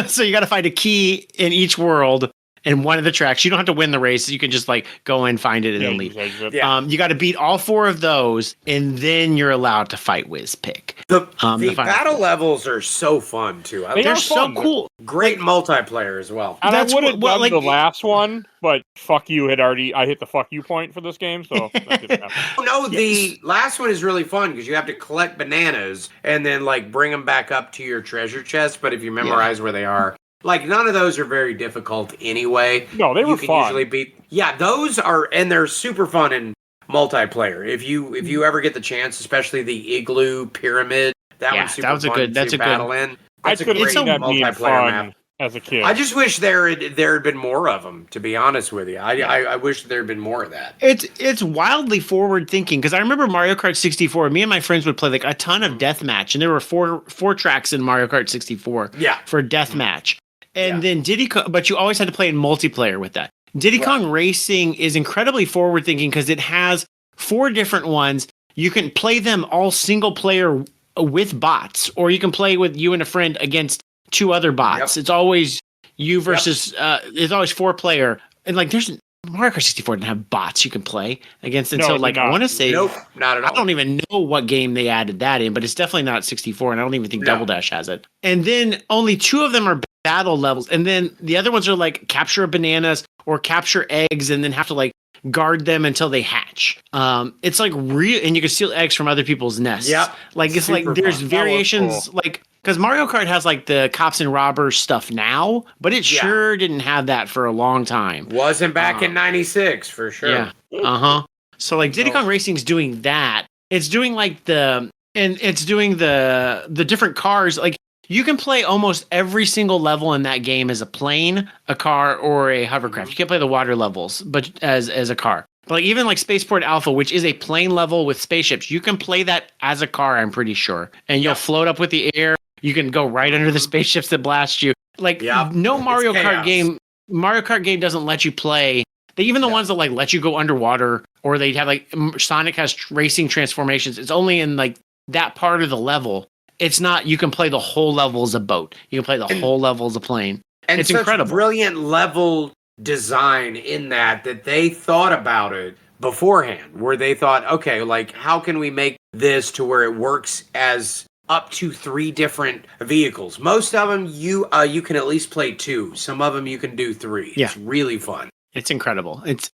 C: So you got to find a key in each world in one of the tracks. You don't have to win the race. You can just like go and find it and then leave.
D: Yeah.
C: You got to beat all 4 of those, and then you're allowed to fight Whiz Pig.
D: The battle levels are so fun too.
C: They're so cool.
D: Great multiplayer as well.
B: And I would have done the last one, but fuck you I hit the fuck you point for this game, so that didn't happen.
D: No, the last one is really fun because you have to collect bananas and then like bring them back up to your treasure chest. But if you memorize where they are, like none of those are very difficult anyway.
B: No, they were fun.
D: Usually beat. Yeah, those are, and they're super fun in multiplayer. If you ever get the chance, especially the Igloo Pyramid, one's super fun to battle in. That's a great multiplayer map.
B: As a kid,
D: I just wish there had been more of them. To be honest with you, I wish there had been more of that.
C: It's wildly forward thinking because I remember Mario Kart 64. Me and my friends would play like a ton of deathmatch, and there were four tracks in Mario Kart 64. For deathmatch, and then Diddy Kong. But you always had to play in multiplayer with that. Diddy Kong Racing is incredibly forward thinking because it has 4 different ones. You can play them all single player with bots, or you can play with you and a friend against 2 other bots. It's always you versus it's always 4 player. And like there's Mario Kart 64 didn't have bots you can play against until I want to say
D: not at all.
C: I don't even know what game they added that in, but it's definitely not 64, and I don't even think Double Dash has it. And then only 2 of them are battle levels, and then the other ones are like capture bananas or capture eggs and then have to like guard them until they hatch. It's like real, and you can steal eggs from other people's nests. Like it's like there's variations like because Mario Kart has like the cops and robbers stuff now, but it sure didn't have that for a long time.
D: Wasn't back in '96 for sure.
C: So like Diddy Kong Racing's doing that. It's doing like the different cars. Like you can play almost every single level in that game as a plane, a car, or a hovercraft. You can't play the water levels, but as a car. But like even like Spaceport Alpha, which is a plane level with spaceships, you can play that as a car, I'm pretty sure. And you'll float up with the air. You can go right under the spaceships that blast you. Like no Mario Kart game doesn't let you play. Even the ones that like let you go underwater, or they have like Sonic has racing transformations. It's only in like that part of the level. It's not, you can play the whole level as a boat. You can play the whole level as a plane.
D: And
C: it's
D: such
C: incredible.
D: Brilliant level design in that they thought about it beforehand, where they thought, okay, like how can we make this to where it works as up to 3 different vehicles? Most of them you can at least play 2. Some of them you can do 3. It's really fun.
C: It's incredible. It's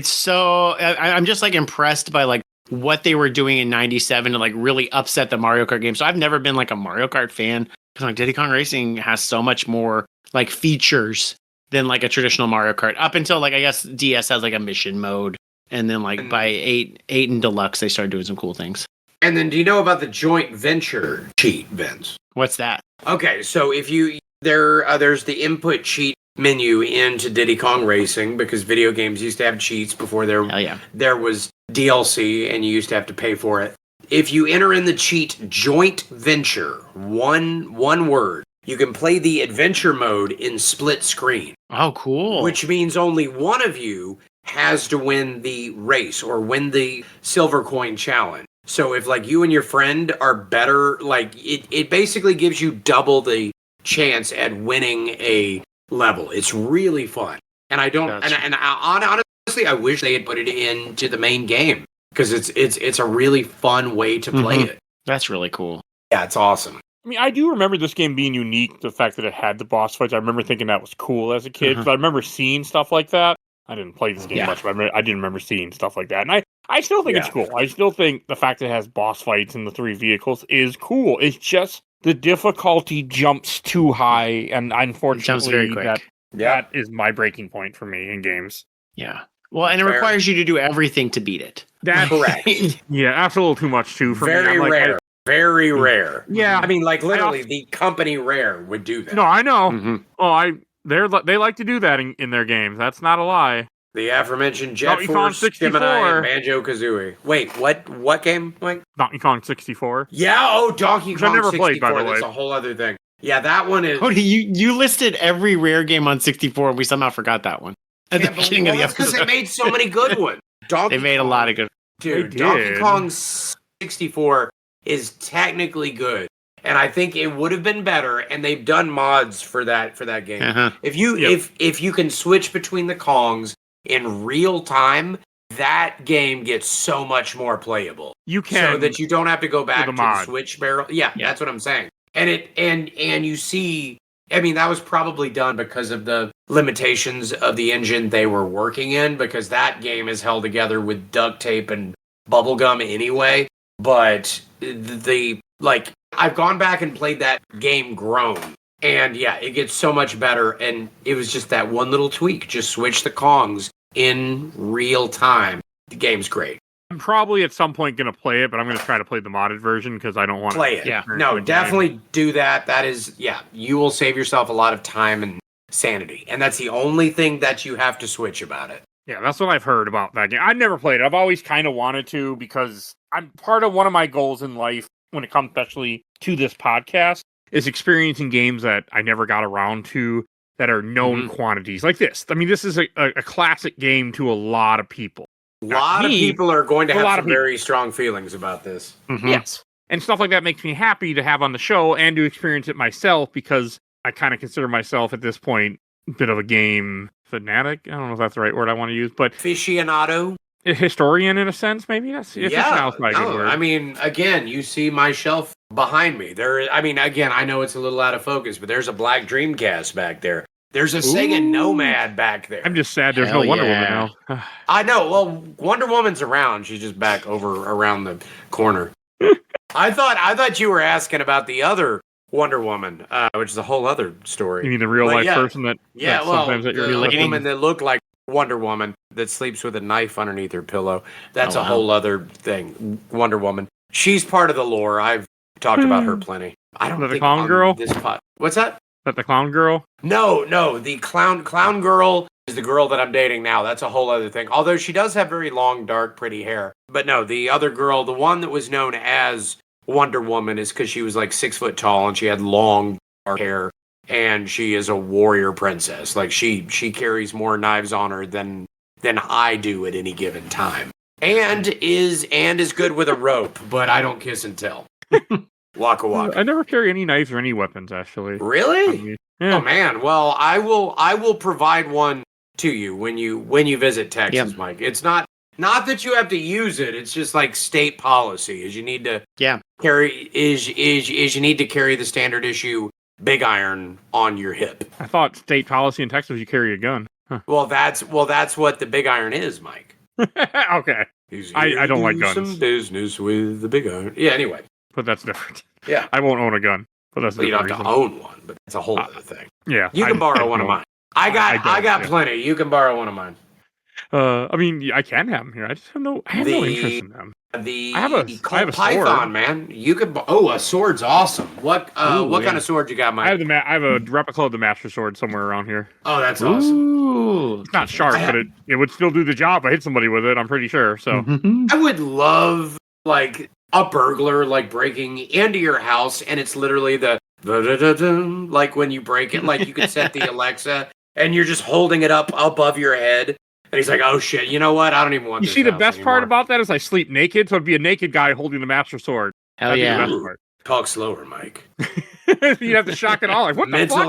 C: so I'm just like impressed by like what they were doing in '97 to like really upset the Mario Kart game. So I've never been like a Mario Kart fan because like Diddy Kong Racing has so much more like features than like a traditional Mario Kart. Up until like I guess DS has like a mission mode, and then like by 8 and Deluxe they started doing some cool things.
D: And then do you know about the joint venture cheat, Vince?
C: What's that?
D: Okay, so if you there's the input cheat menu into Diddy Kong Racing because video games used to have cheats before there was DLC and you used to have to pay for it. If you enter in the cheat joint venture, one word, you can play the adventure mode in split screen.
C: Oh, cool.
D: Which means only one of you has to win the race or win the silver coin challenge. So if like you and your friend are better, like it basically gives you double the chance at winning a level. It's really fun. And I don't honestly I wish they had put it into the main game because it's a really fun way to play it.
C: That's really cool.
D: Yeah, it's awesome.
B: I mean, I do remember this game being unique, the fact that it had the boss fights. I remember thinking that was cool as a kid, because I remember seeing stuff like that. I didn't play this game much, but I didn't remember seeing stuff like that. And I still think it's cool. I still think the fact that it has boss fights in the 3 vehicles is cool. It's just the difficulty jumps too high, and unfortunately,
C: it jumps very quick.
B: That is my breaking point for me in games.
C: Yeah. Well, and it requires you to do everything to beat it.
D: That's correct.
B: Yeah, that's a little too much, too, for me.
D: Very rare. Very rare.
B: Yeah.
D: I mean, like, literally, the company Rare would do that.
B: No, I know. Oh, They like to do that in their games. That's not a lie.
D: The aforementioned Jet
B: Donkey Kong
D: Force,
B: 64.
D: Gemini, and Banjo-Kazooie. Wait, what game, Mike?
B: Donkey Kong 64.
D: Yeah, Donkey
B: Which I
D: Kong
B: never
D: 64.
B: played, by the
D: That's
B: way.
D: a whole other thing. Yeah, that one is...
C: Cody, you listed every rare game on 64, and we somehow forgot that one at the beginning of the
D: because
C: episode.
D: they made so many good ones.
C: They made a lot of good.
D: Dude,
B: They
D: Donkey
B: did.
D: Kong 64 is technically good. And I think it would have been better, and they've done mods for that game.
C: Uh-huh.
D: If you can switch between the Kongs in real time, that game gets so much more playable.
B: You can
D: so that you don't have to go back to the
B: mod.
D: Switch barrel. Yeah, that's what I'm saying. And you see, I mean, that was probably done because of the limitations of the engine they were working in, because that game is held together with duct tape and bubblegum anyway. But I've gone back and played that game grown. And yeah, it gets so much better. And it was just that one little tweak. Just switch the Kongs in real time. The game's great.
B: I'm probably at some point going to play it, but I'm going to try to play the modded version because I don't want
D: Play
B: to
D: it.
C: Yeah.
D: No, definitely do that. That is, you will save yourself a lot of time and sanity. And that's the only thing that you have to switch about it.
B: Yeah, that's what I've heard about that game. I've never played it. I've always kind of wanted to because I'm part of one of my goals in life when it comes especially to this podcast is experiencing games that I never got around to that are known quantities like this. I mean, this is a classic game to a lot of people.
D: A lot of people are going to
B: A lot
D: have
B: of
D: some very strong feelings about this.
C: Mhm.
B: Yes. And stuff like that makes me happy to have on the show and to experience it myself because I kind of consider myself at this point a bit of a game fanatic. I don't know if that's the right word I want to use, but
D: Aficionado?
B: a historian in a sense, maybe. Aficionado's not a good word.
D: I mean, again, you see my shelf behind me. Again, I know it's a little out of focus, but there's a black Dreamcast back there. There's a Sega Nomad back there.
B: I'm just sad there's
C: Hell
B: no Wonder
C: yeah.
B: Woman now.
D: I know. Well, Wonder Woman's around. She's just back over around the corner. I thought you were asking about the other Wonder Woman, which is a whole other story.
B: You mean the real life person that sometimes that
D: the
B: you're looking
D: woman that looked like Wonder Woman that sleeps with a knife underneath her pillow. That's
C: wow.
D: a whole other thing. Wonder Woman. She's part of the lore. I've talked about her plenty. I don't
B: Is that the
D: think
B: clown
D: on
B: girl?
D: This What's that?
B: that the clown girl?
D: No. The clown girl is the girl that I'm dating now. That's a whole other thing. Although she does have very long, dark, pretty hair. But no, the other girl, the one that was known as Wonder Woman, is because she was like 6 foot tall and she had long, dark hair. And she is a warrior princess. Like she carries more knives on her than I do at any given time. And is good with a rope, but I don't kiss and tell. Waka waka.
B: I never carry any knives or any weapons, actually.
D: Really?
B: Yeah.
D: Oh man. Well, I will provide one to you when you visit Texas,
C: Yep.
D: Mike. It's not that you have to use it. It's just like state policy. Is you need to carry you need to carry the standard issue big iron on your hip.
B: I thought state policy in Texas you carry a gun. Huh.
D: Well, that's what the big iron is, Mike.
B: Okay.
D: He's
B: I
D: here to
B: don't like
D: do
B: guns.
D: Some business with the big iron. Yeah. Anyway.
B: But that's different.
D: Yeah.
B: I won't own a gun. But that's
D: Well, you don't
B: different
D: have to
B: reason.
D: own one, but that's a whole other thing.
B: Yeah.
D: You can borrow one of mine. I got
B: don't,
D: plenty. You can borrow one of mine.
B: I mean, I can have them here. I just have no interest in them.
D: I
B: have a
D: Colt
B: sword.
D: Python, man. You could. A sword's awesome. What kind of sword you got, Mike?
B: I have a replica of the Master Sword somewhere around here.
D: Oh, that's awesome.
C: Ooh.
B: It's not sharp, but it would still do the job. I hit somebody with it. I'm pretty sure. So
D: I would love like a burglar like breaking into your house, and it's literally the like when you break it, like you could set the Alexa, and you're just holding it up above your head. And he's like, "Oh shit! You know what? I don't even want."
B: You
D: this
B: see, the
D: house
B: best
D: anymore."
B: part about that is I sleep naked, so it'd be a naked guy holding the Master Sword.
C: Hell
B: That'd be
C: yeah.
B: the best part.
D: Talk slower, Mike.
B: You'd have to shock it all. Like, what the
D: Mental
B: fuck?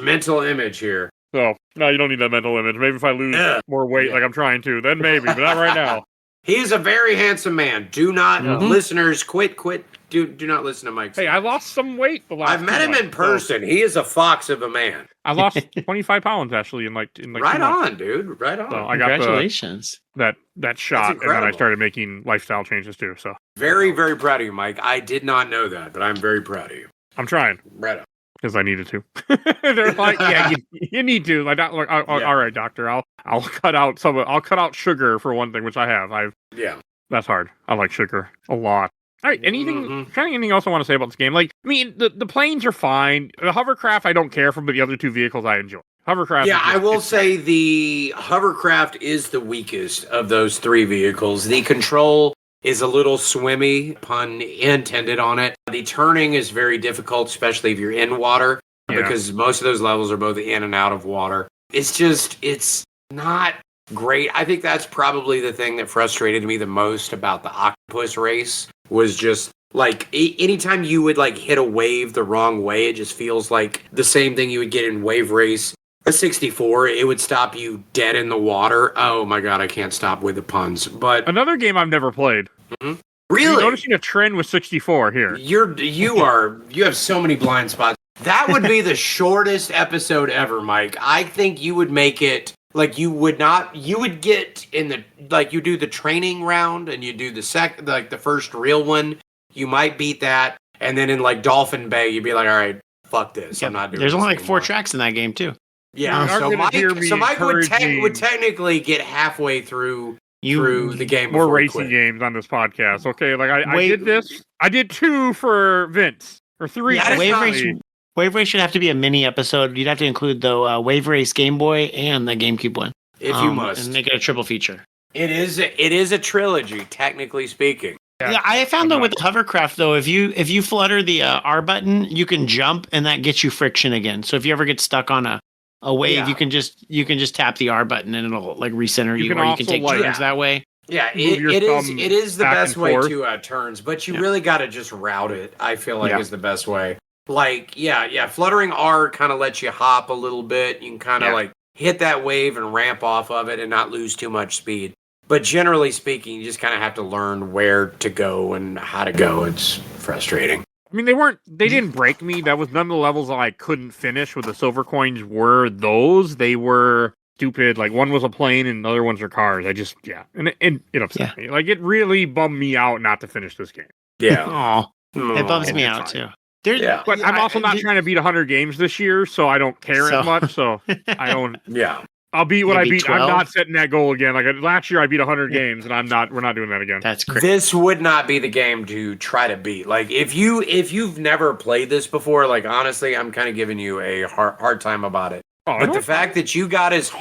D: mental image here.
B: So, no, you don't need that mental image. Maybe if I lose
D: Yeah.
B: more weight, like I'm trying to, then maybe, but not right now.
D: He's a very handsome man. Do not,
C: Mhm.
D: listeners, quit. Do not listen to Mike.
B: Hey, I lost some weight the last
D: I've met
B: 2
D: him
B: months,
D: in person. He is a fox of a man.
B: I lost 25 pounds actually in like
D: Right
B: 2 months.
D: on, dude. Right on.
B: So I got
C: Congratulations.
B: that shot, and then I
D: incredible.
B: started making lifestyle changes too. So
D: Very, very proud of you, Mike. I did not know that, but I'm very proud of you.
B: I'm trying
D: Right on.
B: because I needed to. They're like, yeah, you need to. Like,
D: Yeah.
B: all right, doctor, I'll cut out I'll cut out sugar for one thing, which I have.
D: Yeah.
B: That's hard. I like sugar a lot. All right, anything else I want to say about this game? Like, I mean, the planes are fine. The hovercraft I don't care for, but the other two vehicles I enjoy. Hovercraft.
D: Yeah, I will say the hovercraft is the weakest of those three vehicles. The control is a little swimmy, pun intended on it. The turning is very difficult, especially if you're in water, because most of those levels are both in and out of water. It's not great. I think that's probably the thing that frustrated me the most about the octopus race was just like anytime you would like hit a wave the wrong way, it just feels like the same thing you would get in Wave Race. A 64, it would stop you dead in the water. Oh my god, I can't stop with the puns. But
B: another game I've never played.
D: Mm-hmm. Really?
B: I'm noticing a trend with 64 here.
D: You have so many blind spots. That would be the shortest episode ever, Mike. I think you would make it like you would get in the like you do the training round and you do the first real one. You might beat that, and then in like Dolphin Bay, you'd be like, all right, fuck this.
C: Yep.
D: I'm not doing.
C: There's
D: this
C: only like
D: anymore.
C: 4 tracks in that game too.
D: Yeah, so Mike would technically get halfway through the game.
B: More racing games on this podcast. Okay, like I did this. I did 2 for Vince or 3.
C: Yeah, Wave Race should have to be a mini episode. You'd have to include the Wave Race Game Boy and the GameCube one,
D: if you must,
C: and make it a triple feature.
D: It is a trilogy, technically speaking.
C: Yeah, I found though with the hovercraft though, if you flutter the R button, you can jump and that gets you friction again. So if you ever get stuck on a wave, you can just tap the R button and it'll like recenter you, or you can take turns that way.
D: Yeah, it is the best way to turns, but you really got to just route it. I feel like is the best way. Like fluttering R kind of lets you hop a little bit. You can kind of like hit that wave and ramp off of it and not lose too much speed. But generally speaking, you just kind of have to learn where to go and how to go. It's frustrating.
B: I mean, they didn't break me. That was none of the levels that I couldn't finish with the silver coins were those. They were stupid. Like one was a plane and the other ones are cars. And it upset me. Like it really bummed me out not to finish this game.
C: Yeah. It bums me out too.
B: But I'm also not trying to beat 100 games this year, so I don't care as much. So I don't. I'll beat what I beat. 12? I'm not setting that goal again. Like last year, I beat 100 games, and we're not doing that again.
C: That's great.
D: This would not be the game to try to beat. Like if you've never played this before, like honestly, I'm kind of giving you a hard time about it. But the fact that you got as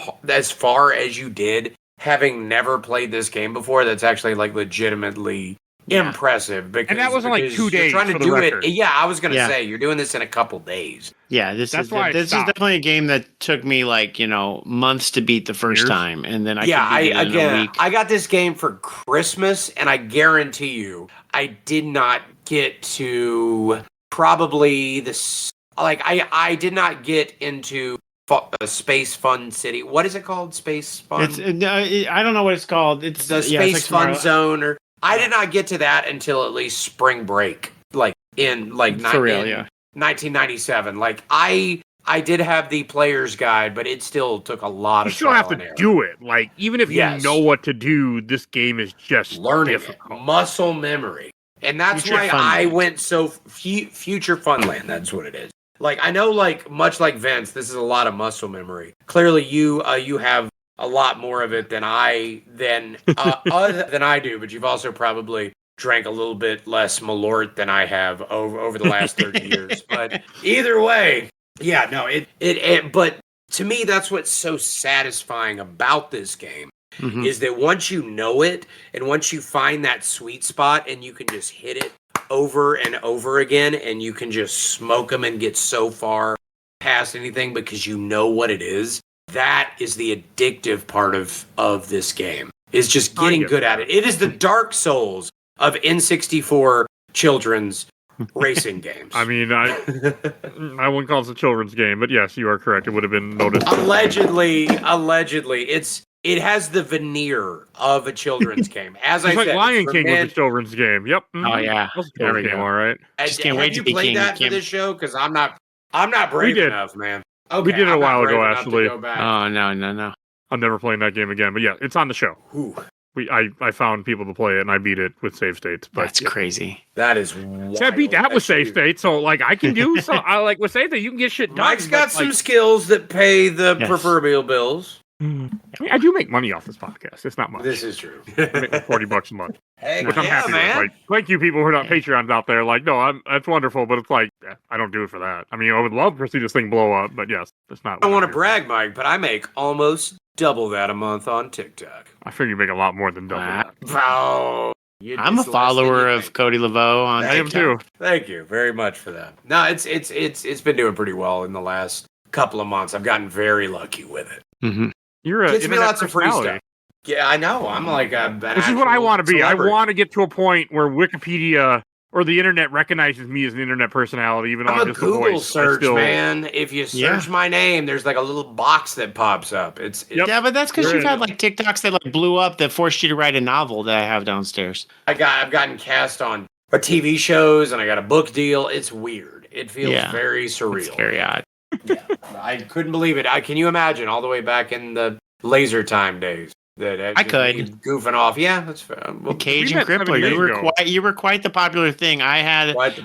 D: far as you did, having never played this game before, that's actually like legitimately impressive. Because
B: that wasn't like 2 days.
D: Trying to do it. Yeah, I was gonna say you're doing this in a couple days.
C: Yeah, this is definitely a game that took me like months to beat the first time, and then I got this game for Christmas, and I guarantee you, I did not get to probably this. Like I did not get into Space Fun City. What is it called? Space Fun. I don't know what it's called. It's
D: the Space Fun Zone or. I did not get to that until at least spring break, like in 1997. Like I did have the player's guide, but it still took a lot of.
B: You still have to do it. Like even if you know what to do, this game is just
D: learning
B: difficult.
D: Muscle memory, and that's why I went so future Funland. That's what it is. Like I know, like much like Vince, this is a lot of muscle memory. Clearly, you have a lot more of it than I do, but you've also probably drank a little bit less Malort than I have over the last 30 years. But either way, but to me, that's what's so satisfying about this game is that once you know it and once you find that sweet spot and you can just hit it over and over again and you can just smoke them and get so far past anything because you know what it is. That is the addictive part of this game, is just getting good at it. It is the Dark Souls of N64 children's racing games.
B: I mean, I wouldn't call this a children's game, but yes, you are correct. It would have been noticed.
D: Allegedly, it has the veneer of a children's game. As I said,
B: Lion King was a children's game. Yep.
C: Mm-hmm. Oh yeah,
B: that was a children's game. All right.
C: Just can't wait to be
D: played
C: king.
D: That for this show because I'm not brave enough, man. Okay,
B: we did it a while ago, actually.
C: Oh no!
B: I'm never playing that game again. But yeah, it's on the show.
D: Ooh.
B: I found people to play it, and I beat it with save states. But
C: that's crazy.
D: That is wild.
B: See, I beat that with save states, so like I can do so. I like with save that you can get shit done.
D: Mike's got some skills that pay the proverbial bills.
B: I mean, I do make money off this podcast. It's not much.
D: This is true.
B: I make like $40 a month,
D: Hey,
B: which I'm happy with. Like, thank you, people who are not Patreons out there. Like, no, that's wonderful, but it's like, I don't do it for that. I mean, I would love to see this thing blow up, but yes, it's not.
D: I don't want to brag, Mike, but I make almost double that a month on TikTok.
B: I figure you make a lot more than double that.
D: Wow.
C: I'm a follower of Cody Laveau on
B: I am too.
D: Thank you very much for that. No, it's been doing pretty well in the last couple of months. I've gotten very lucky with it.
C: Mm-hmm.
B: You're a
D: Gets me lots of free stuff. Yeah, I know. I'm like
B: this is what I want to be. I want to get to a point where Wikipedia or the internet recognizes me as an internet personality, even though I'm just
D: Google
B: a voice.
D: search, man. If you search my name, there's like a little box that pops up.
C: Yeah, but that's because you've had like TikToks that like blew up that forced you to write a novel that I have downstairs.
D: I've gotten cast on TV shows, and I got a book deal. It's weird. It feels very surreal.
C: It's very odd.
D: Yeah, I couldn't believe it. Can you imagine all the way back in the laser time days?
C: I could
D: goofing off. Yeah, that's fair.
C: Well, Cage and Crippler. You were quite the popular thing. I had like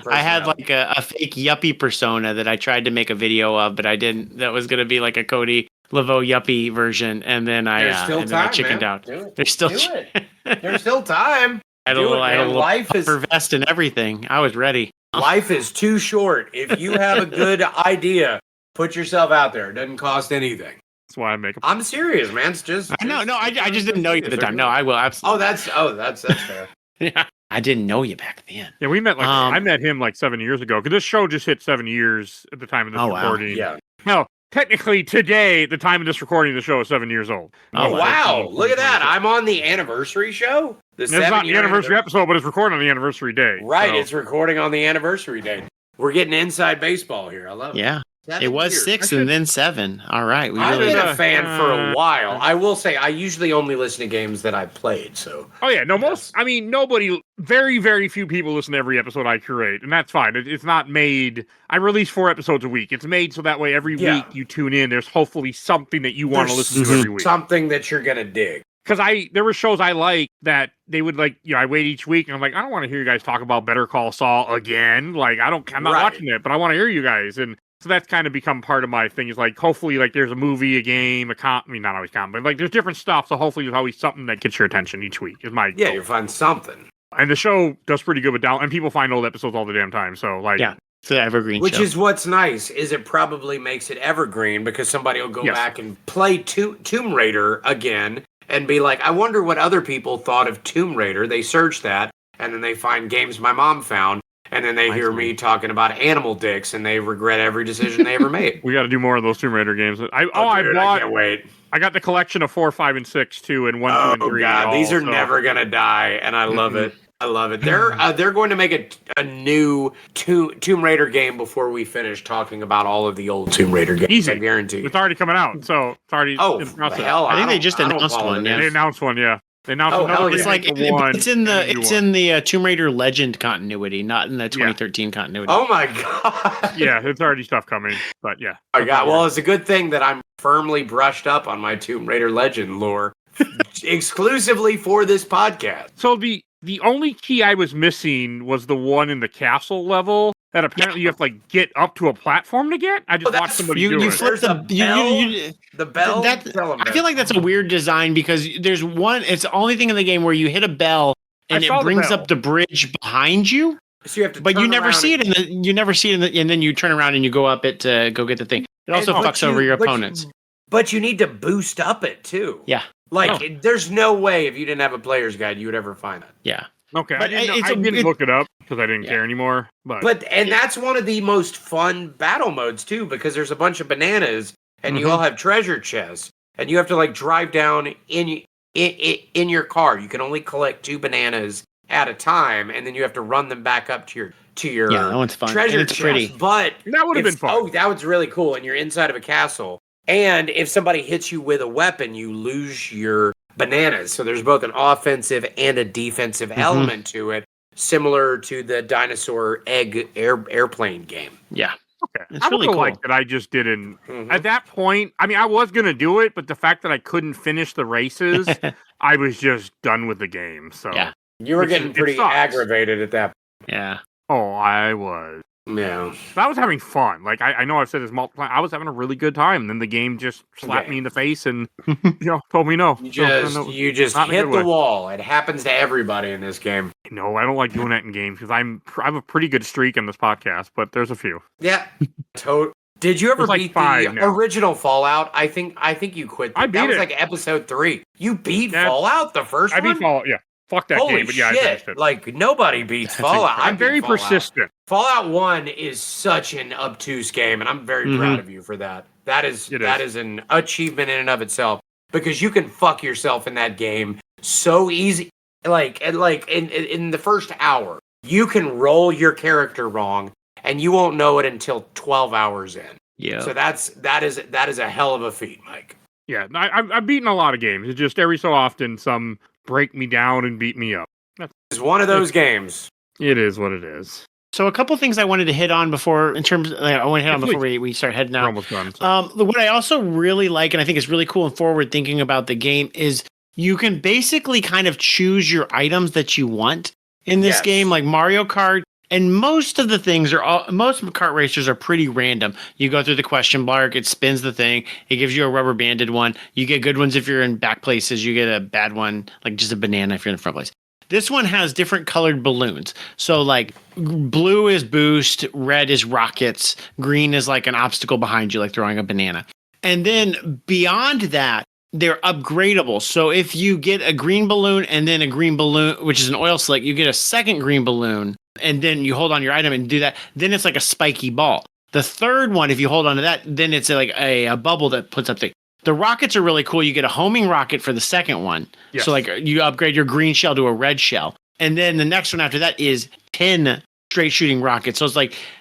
C: a fake yuppie persona that I tried to make a video of, but I didn't. That was going to be like a Cody Laveau yuppie version, and then I chickened out. There's still
D: There's still time.
C: I had a little vest and everything. I was ready.
D: Life is too short. If you have a good idea, put yourself out there. It doesn't cost anything.
B: That's why I make.
D: I'm serious, man. It's just.
C: I just didn't know you at the time. No, I will absolutely.
D: That's fair.
C: Yeah, I didn't know you back then.
B: Yeah, we met I met him like 7 years ago because this show just hit 7 years at the time of this recording.
D: Wow. Yeah.
B: No, technically today, the time of this recording, the show is 7 years old.
D: Oh wow! Look at that! I'm on the anniversary show.
B: It's not the anniversary episode, but it's recording on the anniversary day.
D: Right, it's recording on the anniversary day. We're getting inside baseball here. I love it.
C: Yeah. It was 6 and then 7. All right.
D: I've been a fan for a while. I will say I usually only listen to games that I've played. So.
B: Oh yeah, nobody. Very, very few people listen to every episode I curate, and that's fine. It's not made. I release 4 episodes a week. It's made so that way every week you tune in. There's hopefully something that you want to listen to every week.
D: Something that you're gonna dig.
B: Because there were shows I like that they would I wait each week and I'm like, I don't want to hear you guys talk about Better Call Saul again. Like I'm not watching it, but I want to hear you guys. And so that's kind of become part of my thing is like, hopefully there's a movie, a game, not always but like there's different stuff. So hopefully there's always something that gets your attention each week is my goal.
D: You find something.
B: And the show does pretty good with and people find old episodes all the damn time. So
C: it's an evergreen
D: Which
C: show.
D: is what's nice is it probably makes it evergreen because somebody will go back and play Tomb Raider again and be like, I wonder what other people thought of Tomb Raider. They search that and then they find games my mom found. And then they hear me talking about animal dicks, and they regret every decision they ever made.
B: We got to do more of those Tomb Raider games. I can't wait. I got the collection of 4, 5, and 6 too, and 1, 2, and 3. Oh
D: god, these are never gonna die, and I love it. I love it. They're going to make a new Tomb Raider game before we finish talking about all of the old Tomb Raider games.
B: Easy.
D: I guarantee.
B: It's already coming out, so it's already.
D: Oh hell!
C: I think they just announced one.
B: Yeah, they announced one. Yeah. They announced another
C: it's like it's in the Tomb Raider Legend continuity, not in the 2013 continuity.
D: Oh my god!
B: Yeah, it's already stuff coming, but yeah.
D: Oh my god! Well, it's a good thing that I'm firmly brushed up on my Tomb Raider Legend lore, exclusively for this podcast.
B: So the only key I was missing was the one in the castle level that apparently you have to get up to a platform to get. I just watched somebody do it.
C: Flip the bell. I feel like that's a weird design because there's one. It's the only thing in the game where you hit a bell and it brings up the bridge behind you.
D: So you have to,
C: but you never see it, and then you turn around and you go up it to go get the thing. It also fucks over your opponents.
D: But you need to boost up it too.
C: Yeah.
D: There's no way if you didn't have a player's guide, you would ever find it.
C: Yeah.
B: Okay. I didn't look it up because I didn't care anymore. But
D: that's one of the most fun battle modes too, because there's a bunch of bananas and you all have treasure chests, and you have to drive down in your car. You can only collect 2 bananas at a time, and then you have to run them back up to your
C: that one's fun.
D: Treasure
C: it's
D: chest.
C: Pretty.
D: But
B: that would have been fun.
D: Oh, that was really cool. And you're inside of a castle. And if somebody hits you with a weapon, you lose your bananas. So there's both an offensive and a defensive element to it, similar to the dinosaur airplane game.
C: Yeah.
B: Okay. I really like that I just didn't. At that point, I mean, I was going to do it, but the fact that I couldn't finish the races, I was just done with the game. So
D: you were getting pretty aggravated at that point.
C: Yeah.
B: Oh, I was.
D: Yeah.
B: I was having fun. Like, I know I've said this multiple times. I was having a really good time. And then the game just slapped me in the face and, told me no.
D: You just hit the wall. It happens to everybody in this game.
B: No, I don't like doing that in games because I have a pretty good streak in this podcast, but there's a few.
D: Yeah. Did you ever beat the original Fallout? I think you quit.
B: I beat
D: that was
B: it.
D: like episode 3. You beat Fallout, the first one?
B: I beat Fallout, yeah. Fuck that game, but yeah,
D: shit.
B: I finished it.
D: Like, nobody beats Fallout.
B: I'm very persistent.
D: Fallout 1 is such an obtuse game, and I'm very proud of you for that. That is an achievement in and of itself, because you can fuck yourself in that game so easy. Like in the first hour, you can roll your character wrong, and you won't know it until 12 hours in.
C: Yeah.
D: So that is a hell of a feat, Mike.
B: Yeah, I've beaten a lot of games. It's just every so often some break me down and beat me up.
D: It's one of those games.
B: It is what it is.
C: So a couple things I wanted to hit on before we start heading out.
B: We're almost done. So.
C: What I also really like, and I think is really cool and forward thinking about the game, is you can basically kind of choose your items that you want in this game, like Mario Kart. And most of the things most kart racers are pretty random. You go through the question block, it spins the thing, it gives you a rubber banded one. You get good ones if you're in back places. You get a bad one, like just a banana if you're in the front place. This one has different colored balloons. So like blue is boost, red is rockets, green is like an obstacle behind you, like throwing a banana. And then beyond that, they're upgradable. So if you get a green balloon and then a green balloon, which is an oil slick, you get a second green balloon, and then you hold on your item and do that. Then it's like a spiky ball. The third one, if you hold on to that, then it's like a bubble that puts up the rockets are really cool. You get a homing rocket for the second one. Yes. So like you upgrade your green shell to a red shell. And then the next one after that is 10 straight shooting rockets. So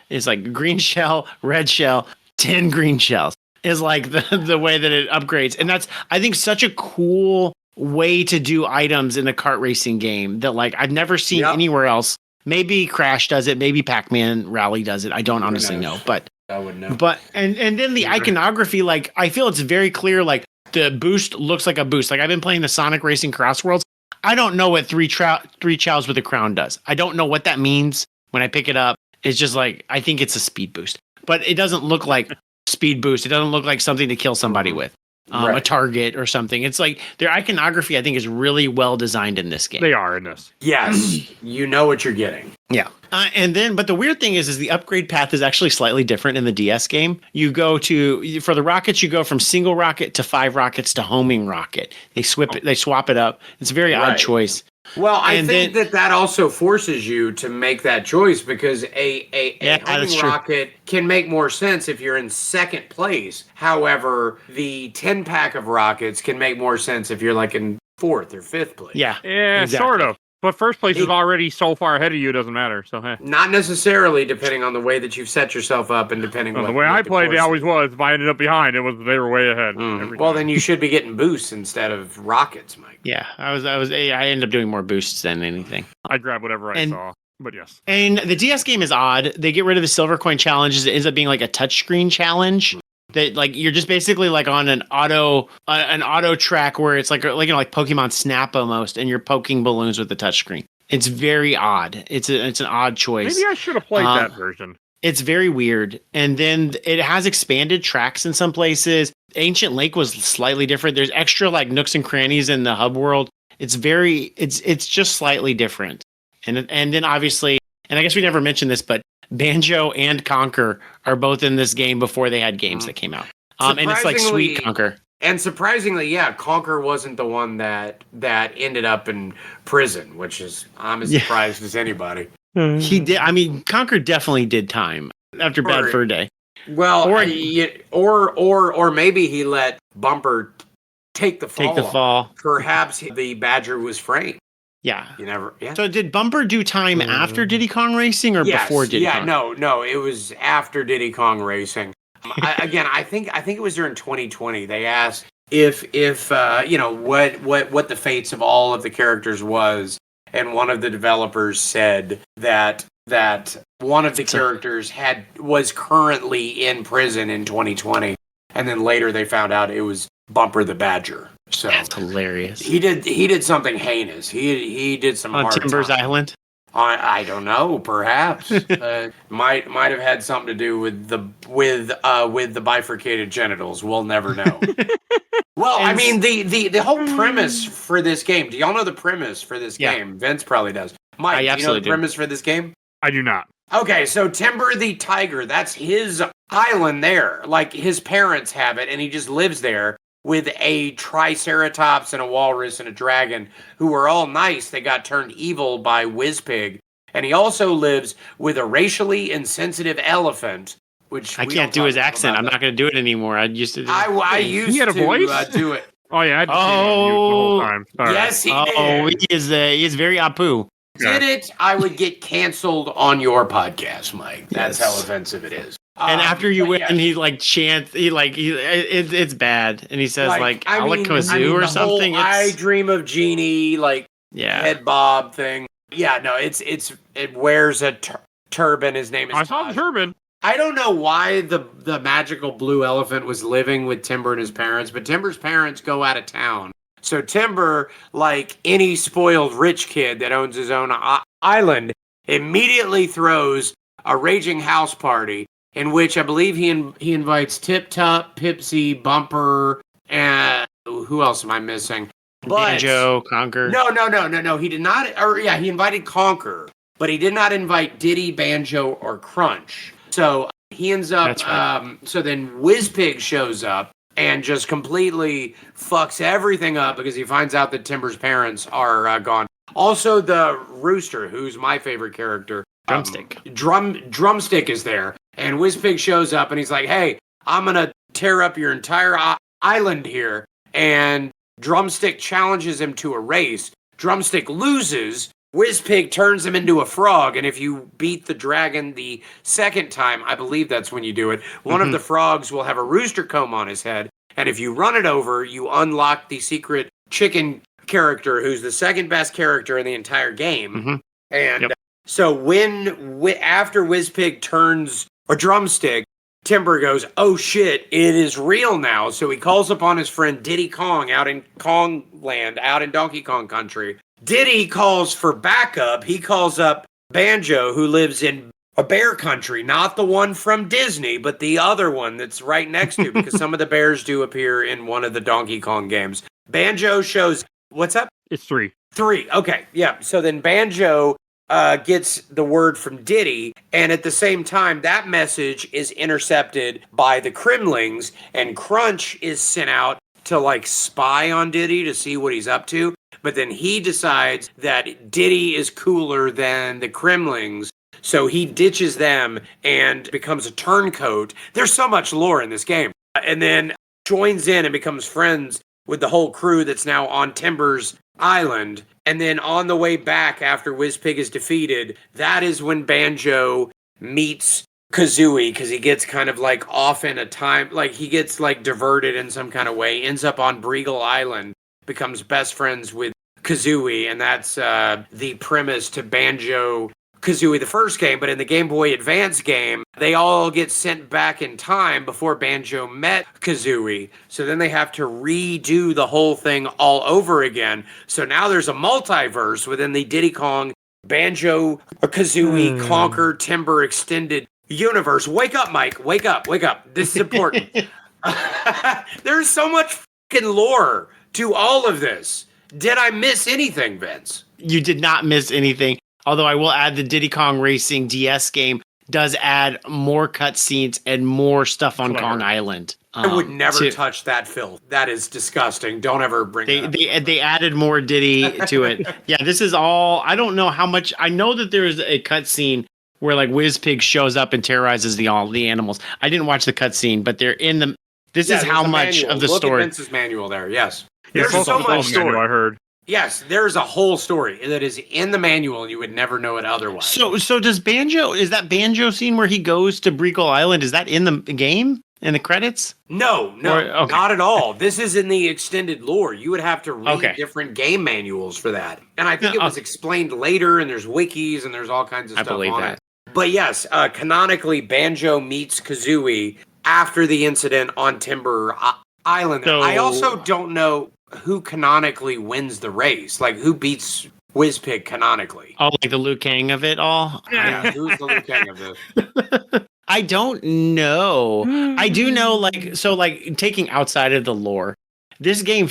C: it's like green shell, red shell, 10 green shells is like the way that it upgrades. And that's, I think, such a cool way to do items in a kart racing game that like I've never seen anywhere else. Maybe Crash does it. Maybe Pac-Man Rally does it. I don't honestly know, but
D: I wouldn't know.
C: But and then the iconography, like I feel it's very clear. Like the boost looks like a boost. Like I've been playing the Sonic Racing Cross Worlds. I don't know what three chows with a crown does. I don't know what that means when I pick it up. It's just like I think it's a speed boost, but it doesn't look like speed boost. It doesn't look like something to kill somebody with. A target or something. It's like their iconography, I think, is really well designed in this game.
B: They are in this.
D: Yes, you know what you're getting.
C: Yeah. But the weird thing is the upgrade path is actually slightly different in the DS game. You go for the rockets, you go from single rocket to 5 rockets to homing rocket. They swap it up. It's a very odd choice.
D: Well, I think that also forces you to make that choice because a homing rocket can make more sense if you're in second place. However, the 10-pack of rockets can make more sense if you're like in 4th or 5th place.
C: Yeah,
B: exactly. Sort of. But first place is already so far ahead of you, it doesn't matter. So
D: not necessarily, depending on the way that you've set yourself up, and depending on
B: the way I played, it always was. If I ended up behind, they were way ahead.
D: Well, then you should be getting boosts instead of rockets, Mike.
C: Yeah, I ended up doing more boosts than anything.
B: I grabbed whatever I saw. But yes.
C: And the DS game is odd. They get rid of the silver coin challenges. It ends up being like a touchscreen challenge. That like you're just basically like on an auto track where it's like Pokemon Snap almost, and you're poking balloons with the touchscreen. It's very odd. It's an odd choice.
B: Maybe I should have played that version.
C: It's very weird. And then it has expanded tracks in some places. Ancient Lake was slightly different. There's extra like nooks and crannies in the hub world. It's just slightly different. And then obviously, and I guess we never mentioned this, but Banjo and Conker are both in this game before they had games that came out. And it's like Sweet Conker.
D: And surprisingly, Conker wasn't the one that ended up in prison, which is I'm as surprised as anybody.
C: He did. I mean, Conker definitely did time after Bad Fur Day.
D: Well, or maybe he let Bumper take the fall. Perhaps the Badger was framed.
C: Yeah.
D: You never. Yeah.
C: So did Bumper do time after Diddy Kong Racing or before Diddy Kong?
D: No, it was after Diddy Kong Racing. I think it was during 2020. They asked if what the fates of all of the characters was, and one of the developers said that one of the characters was currently in prison in 2020, and then later they found out it was Bumper the Badger. So
C: that's hilarious.
D: He did something heinous. He did some
C: on
D: hard
C: Timbers
D: time.
C: Island.
D: I don't know. Perhaps might have had something to do with the bifurcated genitals. We'll never know. Well, I mean the whole premise for this game. Do y'all know the premise for this game? Vince probably does. Mike, do you know the premise for this game?
B: I do not.
D: Okay, so Timber the Tiger, that's his island there. Like, his parents have it, and he just lives there with a triceratops and a walrus and a dragon who were all nice. They got turned evil by Wizpig. And he also lives with a racially insensitive elephant, which
C: I can't do his accent. I'm not going to do it anymore. I used to do it.
D: I used
B: he had a
D: to
B: voice?
D: do it.
B: Oh, yeah. I just the whole time. Sorry.
D: Yes, he did.
C: Oh, he is very Apu.
D: Did it, I would get canceled on your podcast, Mike. That's how offensive it is.
C: And after you win, he like chants. It's bad, and he says Alakazoo or something.
D: I dream of Genie, head bob thing. Yeah, no, it wears a turban. His name is.
B: I saw the turban.
D: I don't know why the magical blue elephant was living with Timber and his parents, but Timber's parents go out of town. So Timber, like any spoiled rich kid that owns his own island, immediately throws a raging house party in which I believe he invites Tip Top, Pipsy, Bumper, and who else am I missing?
C: Banjo, Conker.
D: No. He did not. He invited Conker, but he did not invite Diddy, Banjo, or Crunch. So he ends up. So then Wizpig shows up and just completely fucks everything up because he finds out that Timber's parents are gone. Also, the Rooster, who's my favorite character.
C: Drumstick.
D: Drumstick is there. And Wizpig shows up and he's like, hey, I'm going to tear up your entire island here. And Drumstick challenges him to a race. Drumstick loses. Wizpig turns him into a frog. And if you beat the dragon the second time, I believe that's when you do it, one of the frogs will have a rooster comb on his head. And if you run it over, you unlock the secret chicken character, who's the second best character in the entire game. And so after Wizpig turns a Drumstick, Timber goes, oh shit, it is real now. So he calls upon his friend Diddy Kong out in Kong Land, out in Donkey Kong Country. Diddy calls for backup. He calls up Banjo, who lives in a bear country, not the one from Disney, but the other one that's right next to, because some of the bears do appear in one of the Donkey Kong games. Banjo shows, what's up?
B: It's 3.
D: 3, okay, yeah. So then Banjo gets the word from Diddy, and at the same time, that message is intercepted by the Kremlings, and Crunch is sent out to spy on Diddy to see what he's up to. But then he decides that Diddy is cooler than the Kremlings, so he ditches them and becomes a turncoat. There's so much lore in this game. And then joins in and becomes friends with the whole crew that's now on Timber's island. And then on the way back after Wizpig is defeated, that is when Banjo meets Kazooie, because he gets kind of off in a time, he gets diverted in some kind of way, ends up on Breagle Island, becomes best friends with Kazooie, and that's the premise to Banjo Kazooie the first game. But in the Game Boy Advance game, they all get sent back in time before Banjo met Kazooie. So then they have to redo the whole thing all over again. So now there's a multiverse within the Diddy Kong, Banjo, Kazooie, Conker, Timber extended universe. Wake up, Mike. Wake up. This is important. There's so much fucking lore to all of this. Did I miss anything, Vince?
C: You did not miss anything. Although I will add the Diddy Kong Racing DS game does add more cutscenes and more stuff on Kong Island.
D: I would never touch that filth. That is disgusting. Don't ever bring that up. They
C: added more Diddy to it. Yeah, this is all. I don't know how much. I know that there is a cutscene where Wizpig shows up and terrorizes all the animals. I didn't watch the cutscene, but they're in the. This is how much of the story.
D: Look at Vince's manual there. Yes,
B: there's so much story. I heard.
D: Yes, there's a whole story that is in the manual, and you would never know it otherwise.
C: So does Banjo? Is that Banjo scene where he goes to Breagle Island? Is that in the game in the credits?
D: No, not at all. This is in the extended lore. You would have to read different game manuals for that, and I think it was explained later. And there's wikis and there's all kinds of stuff on it. But yes, canonically, Banjo meets Kazooie after the incident on Timber Island. I also don't know who canonically wins the race. Who beats Whizpig canonically.
C: Oh, like the Liu Kang of it all?
D: Yeah, who's the Liu Kang of this?
C: I don't know. I do know, like, so, like, taking outside of the lore, this game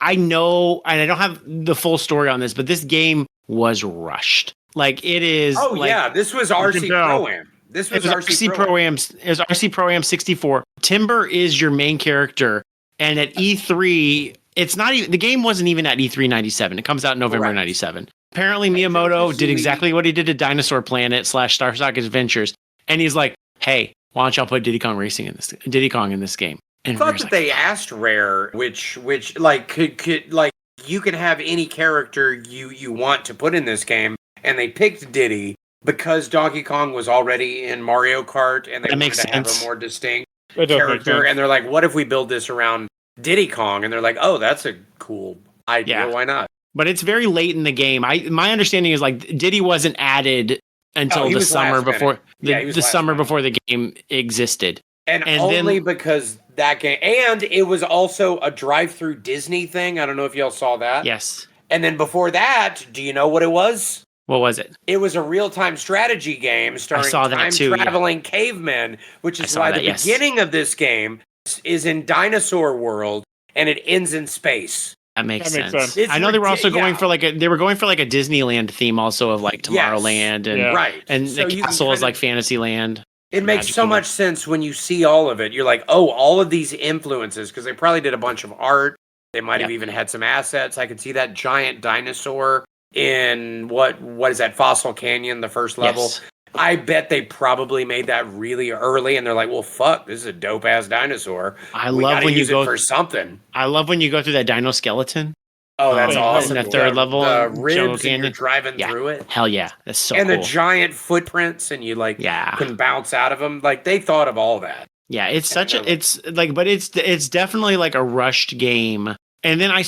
C: I know, and I don't have the full story on this, but this game was rushed. Like, it is.
D: Oh,
C: like,
D: yeah, this was RC Pro-Am. This was RC Pro-Am.
C: It was RC Pro-Am 64. Timber is your main character, and at E3, it's not even, the game wasn't even at E3 97. It comes out in November 97. Apparently, Miyamoto did exactly what he did to Dinosaur Planet / Starshock Adventures, and he's like, "Hey, why don't y'all put Diddy Kong in this game?" And
D: I thought that they asked Rare, which like could like you can have any character you want to put in this game, and they picked Diddy because Donkey Kong was already in Mario Kart, and they wanted to have a more distinct character. And they're like, "What if we build this around Diddy Kong?" And they're like, "Oh, that's a cool idea. Yeah. Why not?"
C: But it's very late in the game. My understanding is like Diddy wasn't added until the summer before the summer before the game existed,
D: and only because that game, and it was also a drive-through Disney thing. I don't know if y'all saw that.
C: Yes.
D: And then before that, do you know what it was?
C: What was it?
D: It was a real-time strategy game starring time-traveling cavemen, which is why the beginning of this game is in dinosaur world and it ends in space.
C: That makes sense. I know they were also going for like a Disneyland theme also of like Tomorrowland and the castle is like Fantasyland.
D: It makes so much sense when you see all of it. You're like, oh, all of these influences, because they probably did a bunch of art. They might have even had some assets. I could see that giant dinosaur in what is that, Fossil Canyon, the first level. Yes. I bet they probably made that really early, and they're like, well, fuck, this is a dope-ass dinosaur.
C: I love when you go
D: for something.
C: I love when you go through that dino skeleton.
D: Oh, that's awesome.
C: In the third level.
D: The ribs, and you're driving through it.
C: Hell yeah. That's so cool.
D: And the giant footprints, and you can bounce out of them. Like, they thought of all that.
C: Yeah, it's it's definitely like a rushed game. And then I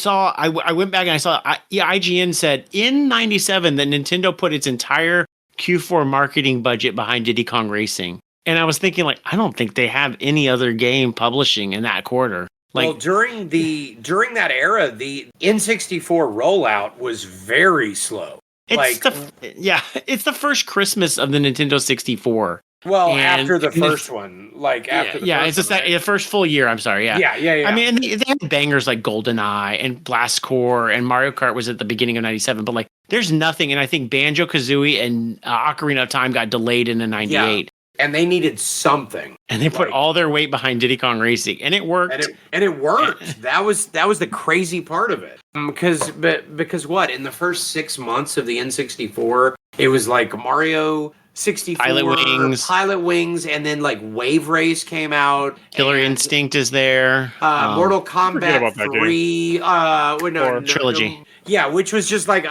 C: went back and I saw, IGN said in 97 that Nintendo put its entire Q4 marketing budget behind Diddy Kong Racing. And I was thinking, like, I don't think they have any other game publishing in that quarter. Like,
D: well, during that era, the N64 rollout was very slow.
C: It's the first Christmas of the Nintendo 64.
D: Well, after the first one,
C: the first full year. I'm sorry, yeah. I mean, and they had bangers like GoldenEye and Blast Corps, and Mario Kart was at the beginning of '97. But like, there's nothing, and I think Banjo Kazooie and Ocarina of Time got delayed into '98.
D: And they needed something,
C: and they put all their weight behind Diddy Kong Racing, and it worked.
D: And it worked. That was the crazy part of it. Because what, in the first 6 months of the N64, it was like Mario 64, Pilot Wings, and then like Wave Race came out.
C: Killer Instinct is there.
D: Mortal Kombat 3.
C: Trilogy.
D: Yeah, which was just like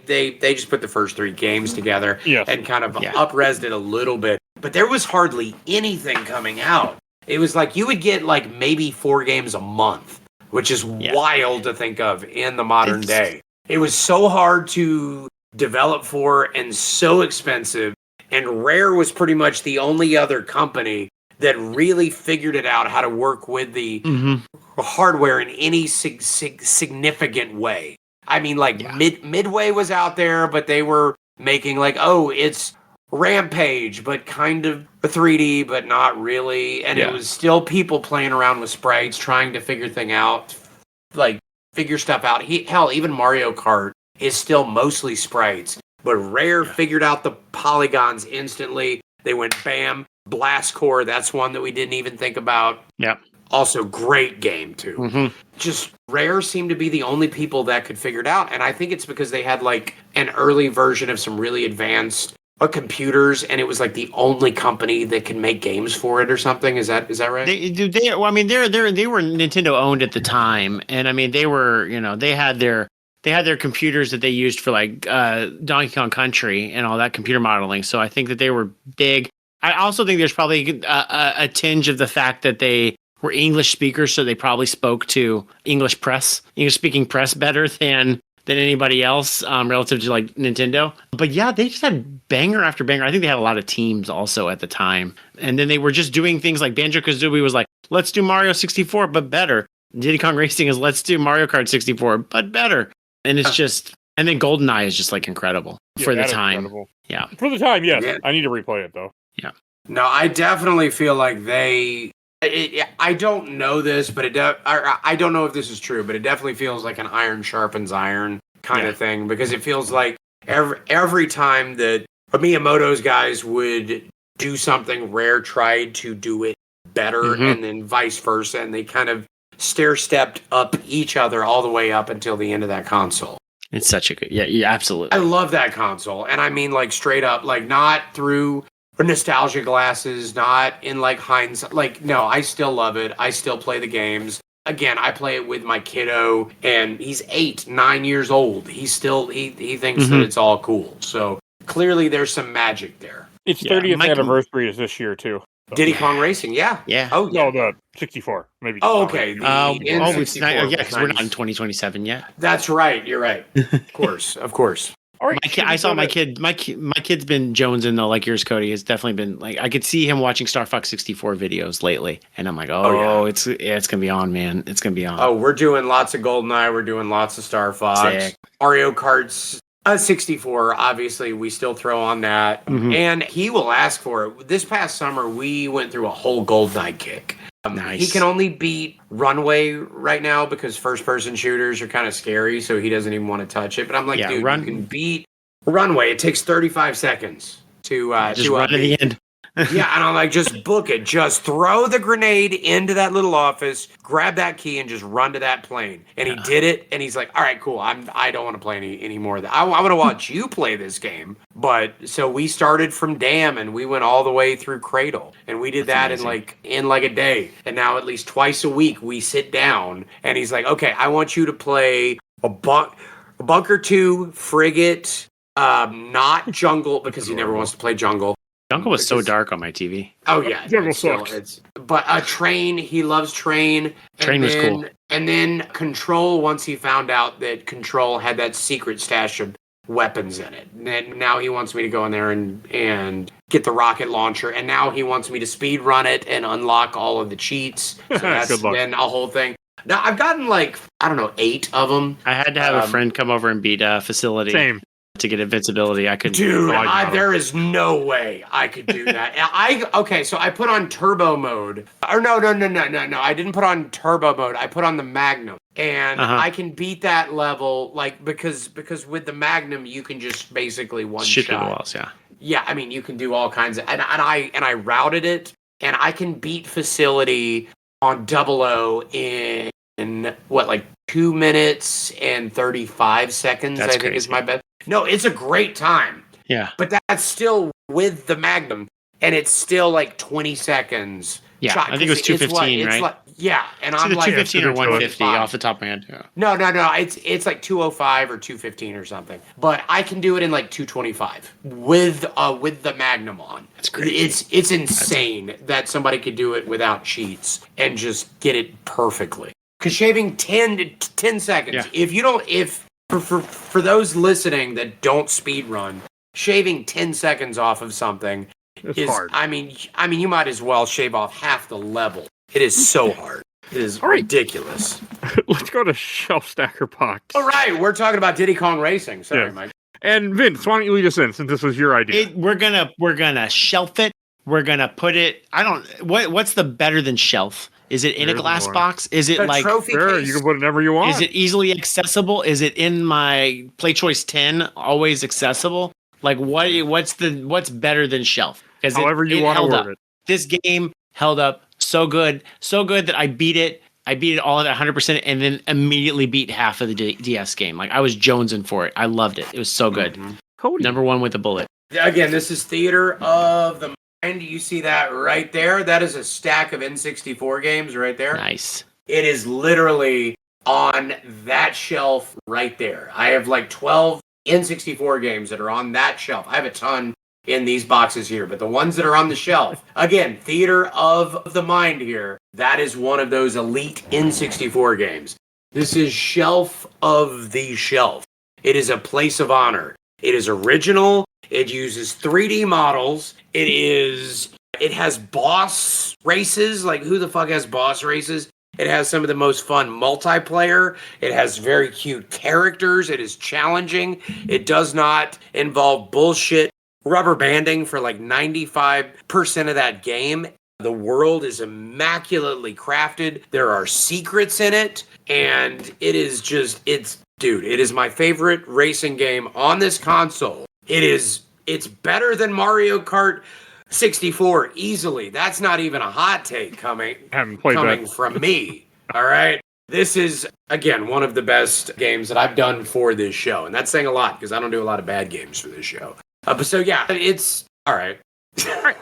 D: they just put the first 3 games together and kind of up-resed it a little bit. But there was hardly anything coming out. It was like you would get like maybe 4 games a month, which is wild to think of in the modern day. It was so hard to develop for and so expensive. And Rare was pretty much the only other company that really figured it out how to work with the hardware in any significant way. I mean, like Midway was out there, but they were making like, oh, it's Rampage, but kind of a 3D, but not really. And it was still people playing around with sprites, trying to figure stuff out. Hell, even Mario Kart is still mostly sprites. But Rare figured out the polygons instantly. They went bam, Blast Corps. That's one that we didn't even think about.
C: Yep.
D: Also, great game too. Just Rare seemed to be the only people that could figure it out, and I think it's because they had like an early version of some really advanced computers, and it was like the only company that can make games for it or something. Is that right?
C: They were Nintendo owned at the time, and I mean they were, they had their computers that they used for like Donkey Kong Country and all that computer modeling. So I think that they were big. I also think there's probably a tinge of the fact that they were English speakers, so they probably spoke to English speaking press better than anybody else relative to like Nintendo. But yeah, they just had banger after banger. I think they had a lot of teams also at the time. And then they were just doing things like Banjo-Kazooie was like, let's do Mario 64, but better. Diddy Kong Racing is let's do Mario Kart 64, but better. And it's just, And then GoldenEye is just like incredible for the
B: that is
C: time.
B: incredible.
C: Yeah.
B: For the time, yes.
D: Yeah.
B: I need to replay it though.
C: Yeah.
D: No, I definitely feel like I don't know this, but I don't know if this is true, but it definitely feels like an iron sharpens iron kind of thing, because it feels like every time that Miyamoto's guys would do something, Rare tried to do it better, and then vice versa, and they kind of stair-stepped up each other all the way up until the end of that console.
C: It's such a good, yeah, absolutely.
D: I love that console, and I mean like straight up, like not through nostalgia glasses, not in like hindsight. Like, no, I still love it. I still play the games. Again, I play it with my kiddo, and he's 9 years old. He's still he thinks that it's all cool. So clearly, there's some magic there.
B: Its 30th anniversary is this year too. So.
D: Diddy Kong Racing, yeah.
C: Oh,
B: yeah. No, the 64, maybe.
D: Oh, okay.
C: It's not, yeah, because we're not in 2027 yet.
D: That's right. You're right. Of course.
B: All right,
C: I saw my kid. My kid's been jonesing though, like yours, Cody. It's definitely been like I could see him watching Star Fox 64 videos lately, and I'm like, it's gonna be on, man. It's gonna be on.
D: Oh, we're doing lots of GoldenEye. We're doing lots of Star Fox.
C: Sick.
D: Mario Kart's 64. Obviously, we still throw on that, and he will ask for it. This past summer, we went through a whole GoldenEye kick.
C: Nice.
D: He can only beat Runway right now because first-person shooters are kind of scary, so he doesn't even want to touch it. But I'm like, dude, you can beat Runway. It takes 35 seconds to
C: just run to the end.
D: Yeah, and I'm like, just book it. Just throw the grenade into that little office, grab that key, and just run to that plane. And he did it, and he's like, all right, cool. I don't want to play any more of that. I want to watch you play this game. But so we started from Dam, and we went all the way through Cradle. And we did that in like a day. And now at least twice a week, we sit down, and he's like, okay, I want you to play a Bunker 2, Frigate, not Jungle, because he never wants to play Jungle.
C: Jungle was so dark on my TV.
D: Oh yeah,
B: Jungle sucks.
D: But Train, he loves Train.
C: Train was cool.
D: And then Control, once he found out that Control had that secret stash of weapons in it, and now he wants me to go in there and get the rocket launcher, and now he wants me to speed run it and unlock all of the cheats. So that's then a whole thing. Now I've gotten like, I don't know, 8 of them.
C: I had to have a friend come over and beat a facility.
B: Same.
C: To get invincibility, I could.
D: Dude, there is no way I could do that. Okay, so I put on turbo mode. Or no. I didn't put on turbo mode. I put on the Magnum, and I can beat that level like because with the Magnum you can just basically
C: shoot
D: shot.
C: The walls, yeah.
D: Yeah, I mean you can do all kinds of, and I routed it, and I can beat facility on 00 in what, like 2 minutes and 35 seconds.
C: That's
D: I think
C: crazy.
D: is my best. No, it's a great time.
C: Yeah.
D: But that's still with the Magnum, and it's still like 20 seconds.
C: Yeah, I think it was 215, right?
D: Like, yeah, and
C: it's
D: I'm like
C: 215 or 150 off the top of my head. Yeah.
D: No. It's like 205 or 215 or something. But I can do it in like 225 with the Magnum on.
C: That's crazy.
D: It's insane that somebody could do it without cheats and just get it perfectly. Because shaving 10 seconds, for those listening that don't speed run, shaving 10 seconds off of something is hard. I mean, you might as well shave off half the level. It is so hard. It is ridiculous.
B: Let's go to Shelf Stacker Box.
D: All right, we're talking about Diddy Kong Racing. Sorry, Mike.
B: And Vince, why don't you lead us in since this was your idea?
C: We're gonna shelf it. We're gonna put it. What's the better than shelf? Is it in a glass box? Is it like
D: trophy
B: case? You can put it whenever you want.
C: Is it easily accessible? Is it in my Play Choice 10 always accessible? Like what's better than shelf?
B: However you want to word it.
C: This game held up so good that I beat it. I beat it all at 100% and then immediately beat half of the DS game. Like I was jonesing for it. I loved it. It was so good.
B: Cody.
C: Number 1 with a bullet.
D: Again, this is Theater of the Mind. You see that right there? That is a stack of N64 games right there.
C: Nice.
D: It is literally on that shelf right there. I have like 12 N64 games that are on that shelf. I have a ton in these boxes here, but the ones that are on the shelf, again, Theater of the Mind here, that is one of those elite N64 games. This is Shelf of the Shelf. It is a place of honor. It is original. It uses 3D models. It has boss races. Like, who the fuck has boss races? It has some of the most fun multiplayer. It has very cute characters. It is challenging. It does not involve bullshit rubber banding for like 95% of that game. The world is immaculately crafted. There are secrets in it. And it is just, it is my favorite racing game on this console. It's better than Mario Kart 64 easily. That's not even a hot take coming from me. All right. This is, again, one of the best games that I've done for this show. And that's saying a lot because I don't do a lot of bad games for this show. So, yeah, it's all right.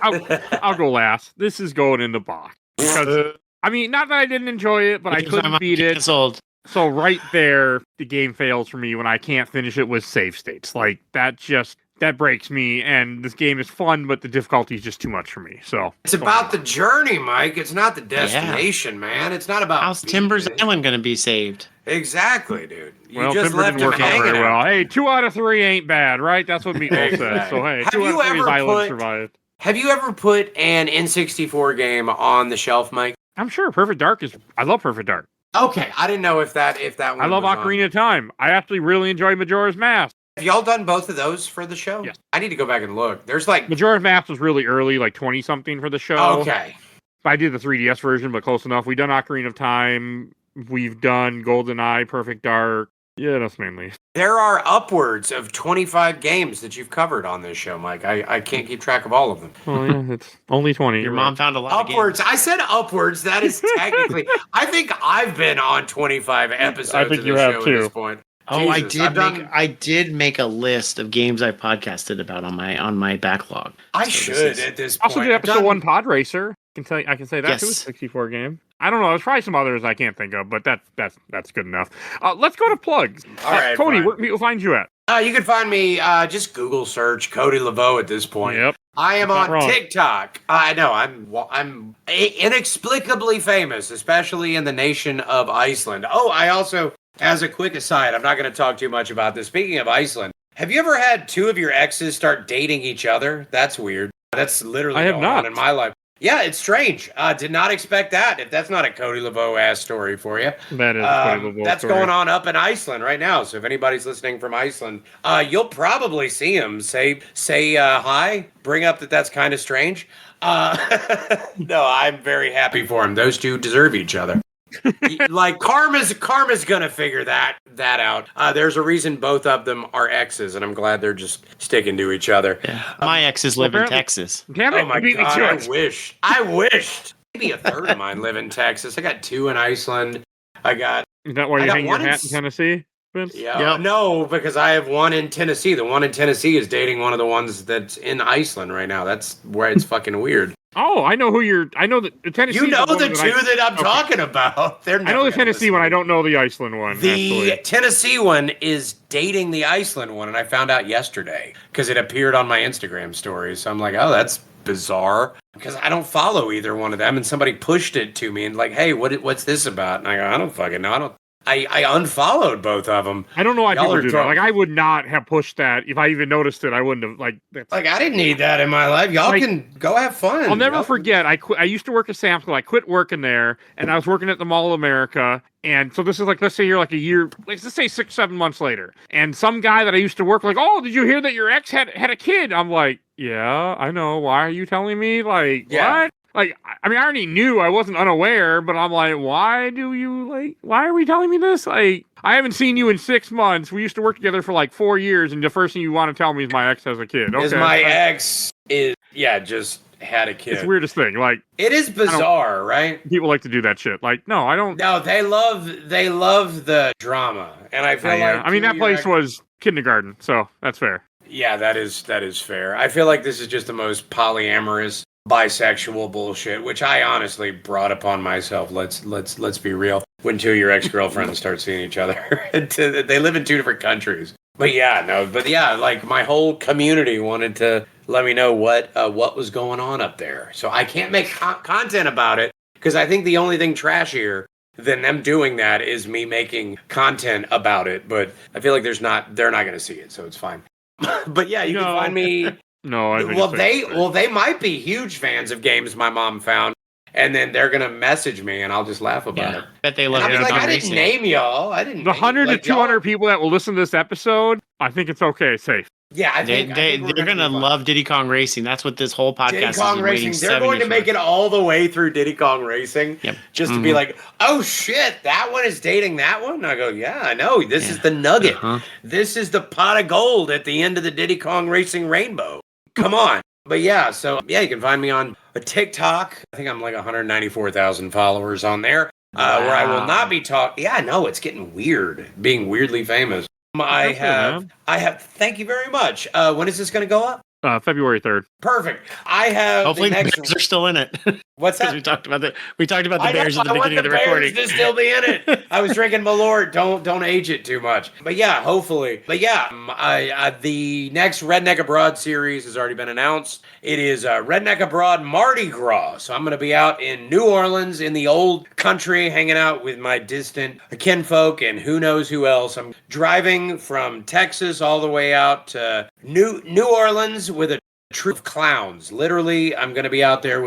B: I'll go last. This is going in the box. Because, I mean, not that I didn't enjoy it, but I couldn't beat it. So right there, the game fails for me when I can't finish it with save states. Like, that breaks me, and this game is fun, but the difficulty is just too much for me. So
D: it's about the journey, Mike. It's not the destination, man. It's not about
C: how's Timbers Island going to be saved?
D: Exactly, dude.
B: You just left him hanging very well. Hey, 2 out of 3 ain't bad, right? That's what Meatball said. So hey, 2 out of 3 Island survived.
D: Have you ever put an N64 game on the shelf, Mike?
B: I'm sure. Perfect Dark is. I love Perfect Dark.
D: Okay, I didn't know if that one.
B: I love Ocarina of Time. I actually really enjoy Majora's Mask.
D: Have y'all done both of those for the show?
B: Yes.
D: I need to go back and look. There's like
B: Majora's Mask was really early, like 20-something for the show.
D: Okay.
B: I did the 3DS version, but close enough. We've done Ocarina of Time. We've done GoldenEye, Perfect Dark. Yeah, that's mainly.
D: There are upwards of 25 games that you've covered on this show, Mike. I can't keep track of all of them.
B: Oh, yeah, it's only 20.
C: Your mom found a lot
D: upwards.
C: of games.
D: I said upwards. That is technically. I think I've been on 25 episodes of this show at this point.
C: Oh, Jesus, I did make a list of games I podcasted about on my backlog.
D: I should at this point.
B: Also did episode 1 Pod Racer. I can say that too. 64 game. I don't know. There's probably some others I can't think of, but that's good enough. Let's go to plugs.
D: All right,
B: Cody, where can people find you at?
D: You can find me just Google search Cody Laveau at this point.
B: Yep.
D: I am on TikTok. I know I'm inexplicably famous, especially in the nation of Iceland. Oh, I also, as a quick aside, I'm not going to talk too much about this. Speaking of Iceland, have you ever had 2 of your exes start dating each other? That's weird. That's literally going on in my life. Yeah, it's strange. Did not expect that. If that's not a Cody Laveau ass story for you.
B: That is Cody Laveau
D: that's
B: story.
D: going on up in Iceland right now. So if anybody's listening from Iceland, you'll probably see him. Say hi. Bring up that's kind of strange. No, I'm very happy for him. Those 2 deserve each other. Like karma's gonna figure that out. There's a reason both of them are exes, and I'm glad they're just sticking to each other.
C: Yeah. My exes live in Texas.
B: Damn it!
D: Oh my God! I wished. Maybe a third of mine live in Texas. I got 2 in Iceland.
B: Is that why you hang your hat in Tennessee, Vince?
D: Yeah. Yep. No, because I have 1 in Tennessee. The one in Tennessee is dating one of the ones that's in Iceland right now. That's where it's fucking weird.
B: Oh, I know the Tennessee.
D: You know the 2 that I'm talking about.
B: I know the Tennessee one. I don't know the Iceland one.
D: The Tennessee one is dating the Iceland one, and I found out yesterday because it appeared on my Instagram story. So I'm like, oh, that's bizarre because I don't follow either one of them, and somebody pushed it to me and like, hey, what's this about? And I go, I don't fucking know. I unfollowed both of them.
B: I don't know why people do that. Like, I would not have pushed that. If I even noticed it, I wouldn't have. Like,
D: I didn't need that in my life. Y'all can go have fun.
B: I'll never forget. I used to work at Sam's Club. I quit working there, and I was working at the Mall of America. And so this is like, let's say you're like a year, let's say 6-7 months later. And some guy that I used to work with, like, oh, did you hear that your ex had a kid? I'm like, yeah, I know. Why are you telling me? Like, what? Like, I mean, I already knew, I wasn't unaware, but I'm like, why are we telling me this? Like, I haven't seen you in 6 months. We used to work together for like 4 years, and the first thing you want to tell me is my ex has a kid. Okay.
D: Is my ex just had a kid.
B: It's the weirdest thing. Like,
D: it is bizarre, right?
B: People like to do that shit. Like, no, I don't.
D: No, they love the drama, and I feel like.
B: I mean, that place was kindergarten, so that's fair.
D: Yeah, that is fair. I feel like this is just the most polyamorous, bisexual bullshit, which I honestly brought upon myself. Let's be real. When 2 of your ex-girlfriends start seeing each other, they live in 2 different countries. But like my whole community wanted to let me know what was going on up there. So I can't make content about it because I think the only thing trashier than them doing that is me making content about it. But I feel like they're not going to see it, so it's fine. But yeah, you can find me.
B: No, I think
D: they might be huge fans of games my mom found, and then they're gonna message me, and I'll just laugh about it.
C: Bet they
D: And
C: love
D: I'll be like,
C: Diddy
D: I
C: Kong
D: didn't
C: Racing.
D: name y'all. I didn't.
B: The 100
D: like,
B: to 200 people that will listen to this episode, I think it's okay, safe.
D: Yeah, I think
C: They're
D: we're
C: gonna
D: be fine.
C: love Diddy Kong Racing. That's what this whole podcast
D: Diddy
C: is
D: Kong
C: waiting
D: Racing. They're going to make it all the way through Diddy Kong Racing, just to be like, oh shit, that one is dating that one. And I go, yeah, I know. This is the nugget. This is the pot of gold at the end of the Diddy Kong Racing rainbow. Come on. But yeah, so yeah, you can find me on a TikTok. I think I'm like 194,000 followers on there. Where I will not be talking. Yeah, no, it's getting weird, being weirdly famous. I have. Thank you very much. When is this going to go up?
B: February 3rd.
D: Perfect. I have.
C: Hopefully the Bears are still in it.
D: What's that?
C: We talked about the Bears at the beginning of the
D: Bears
C: recording.
D: to still be in it. I was drinking Malort. Don't age it too much. But yeah, hopefully. But yeah, the next Redneck Abroad series has already been announced. It is Redneck Abroad Mardi Gras. So I'm going to be out in New Orleans in the old country, hanging out with my distant kinfolk and who knows who else. I'm driving from Texas all the way out to New Orleans with a troop of clowns. Literally, I'm going to be out there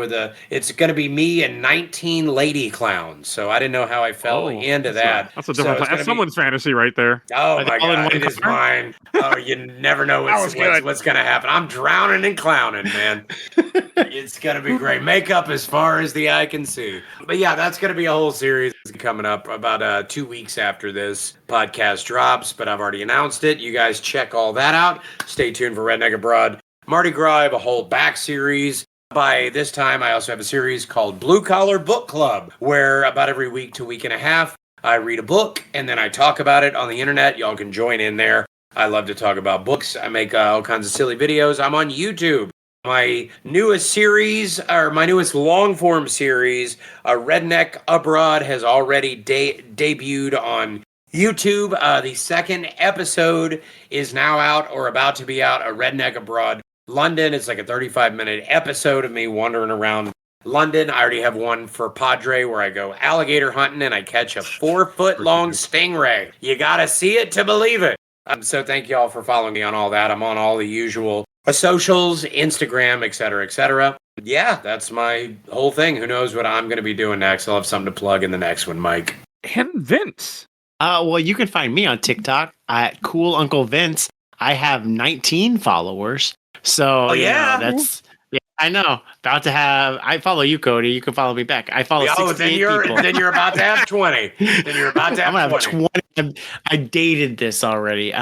D: it's going to be me and 19 lady clowns. So I didn't know how I fell into that.
B: That's a different That's someone's fantasy right there.
D: Oh my God, it is mine. Oh, you never know what's going to happen. I'm drowning and clowning, man. It's going to be great. Makeup as far as the eye can see. But yeah, that's going to be a whole series coming up about 2 weeks after this podcast drops. But I've already announced it. You guys check all that out. Stay tuned for Redneck Abroad Mardi Gras. I have a whole back series. By this time, I also have a series called Blue Collar Book Club, where about every week to week and a half, I read a book and then I talk about it on the internet. Y'all can join in there. I love to talk about books. I make all kinds of silly videos. I'm on YouTube. My newest series, or my newest long-form series, Redneck Abroad, has already debuted on YouTube. The second episode is now out or about to be out, A Redneck Abroad London. It's like a 35-minute episode of me wandering around London. I already have one for Padre where I go alligator hunting and I catch a 4-foot-long stingray. You gotta see it to believe it. So thank you all for following me on all that. I'm on all the usual socials, Instagram, etc., etc. Yeah, that's my whole thing. Who knows what I'm going to be doing next? I'll have something to plug in the next one, Mike.
B: And Vince.
C: Well, you can find me on TikTok at Cool Uncle Vince. I have 19 followers. So, that's... Yeah, I know. About to have... I follow you, Cody. You can follow me back. I follow 68 people.
D: Then you're about to have 20. Then you're about to have
C: I'm going to have 20. I dated this already.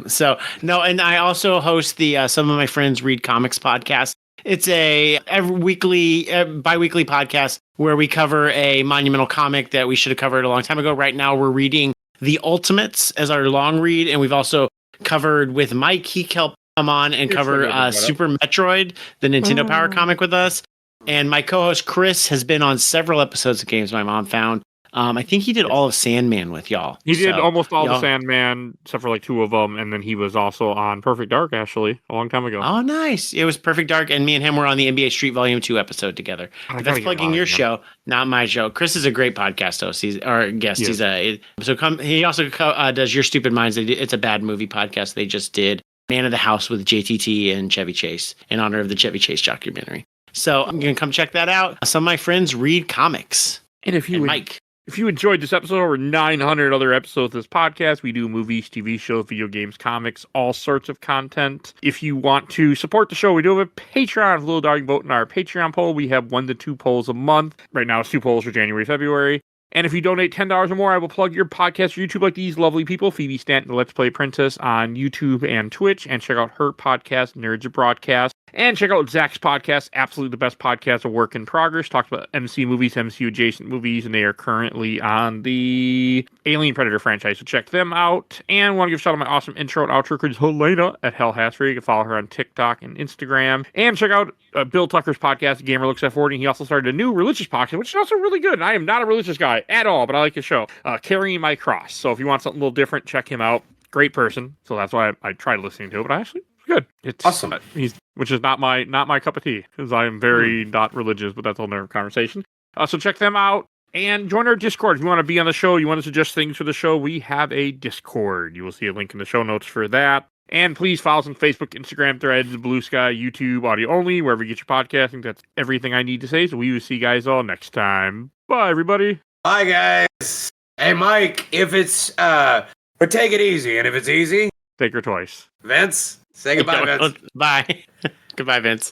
C: So, no, and I also host the Some of My Friends Read Comics podcast. It's a bi-weekly podcast where we cover a monumental comic that we should have covered a long time ago. Right now, we're reading The Ultimates as our long read, and we've also covered with Mike. He helped come on and cover Super Metroid, the Nintendo Power comic with us. And my co-host Chris has been on several episodes of Games My Mom Found. I think he did all of Sandman with y'all.
B: He did almost all the Sandman, except for like 2 of them, and then he was also on Perfect Dark, actually, a long time ago.
C: Oh, nice. It was Perfect Dark, and me and him were on the NBA Street Volume 2 episode together. That's plugging your show, not my show. Chris is a great podcast host. He's our guest. Yes. He also does Your Stupid Minds. It's a bad movie podcast. They just did Man of the House with JTT and Chevy Chase in honor of the Chevy Chase documentary. So I'm going to come check that out. Some of my friends read comics.
B: And
C: Mike.
B: If you enjoyed this episode, over 900 other episodes of this podcast, we do movies, TV shows, video games, comics, all sorts of content. If you want to support the show, we do have a Patreon. Little dog vote in our Patreon poll. We have 1 to 2 polls a month. Right now, it's 2 polls for January, February. And if you donate $10 or more, I will plug your podcast or YouTube like these lovely people. Phoebe Stanton, the Let's Play Princess on YouTube and Twitch. And check out her podcast, Nerds of Broadcast. And check out Zach's podcast, absolutely the best podcast, A Work in Progress. Talks about MC movies, MCU adjacent movies, and they are currently on the Alien Predator franchise. So check them out. And want to give a shout out to my awesome intro and outro creators, Helena at Hell Hasfer. You can follow her on TikTok and Instagram. And check out Bill Tucker's podcast, Gamer Looks F40. He also started a new religious podcast, which is also really good. And I am not a religious guy at all, but I like his show, Carrying My Cross. So if you want something a little different, check him out. Great person. So that's why I tried listening to it, but I actually good. It's
D: awesome.
B: Which is not my cup of tea, because I am very not religious, but that's a whole nother conversation. So check them out and join our Discord. If you want to be on the show, you want to suggest things for the show, we have a Discord. You will see a link in the show notes for that. And please follow us on Facebook, Instagram, Threads, Blue Sky, YouTube, audio only, wherever you get your podcasting. That's everything I need to say. So we will see you guys all next time. Bye, everybody.
D: Bye, guys. Hey, Mike, if it's, but take it easy. And if it's easy,
B: take her twice.
D: Vince, say goodbye, Vince.
C: Bye. Goodbye, Vince.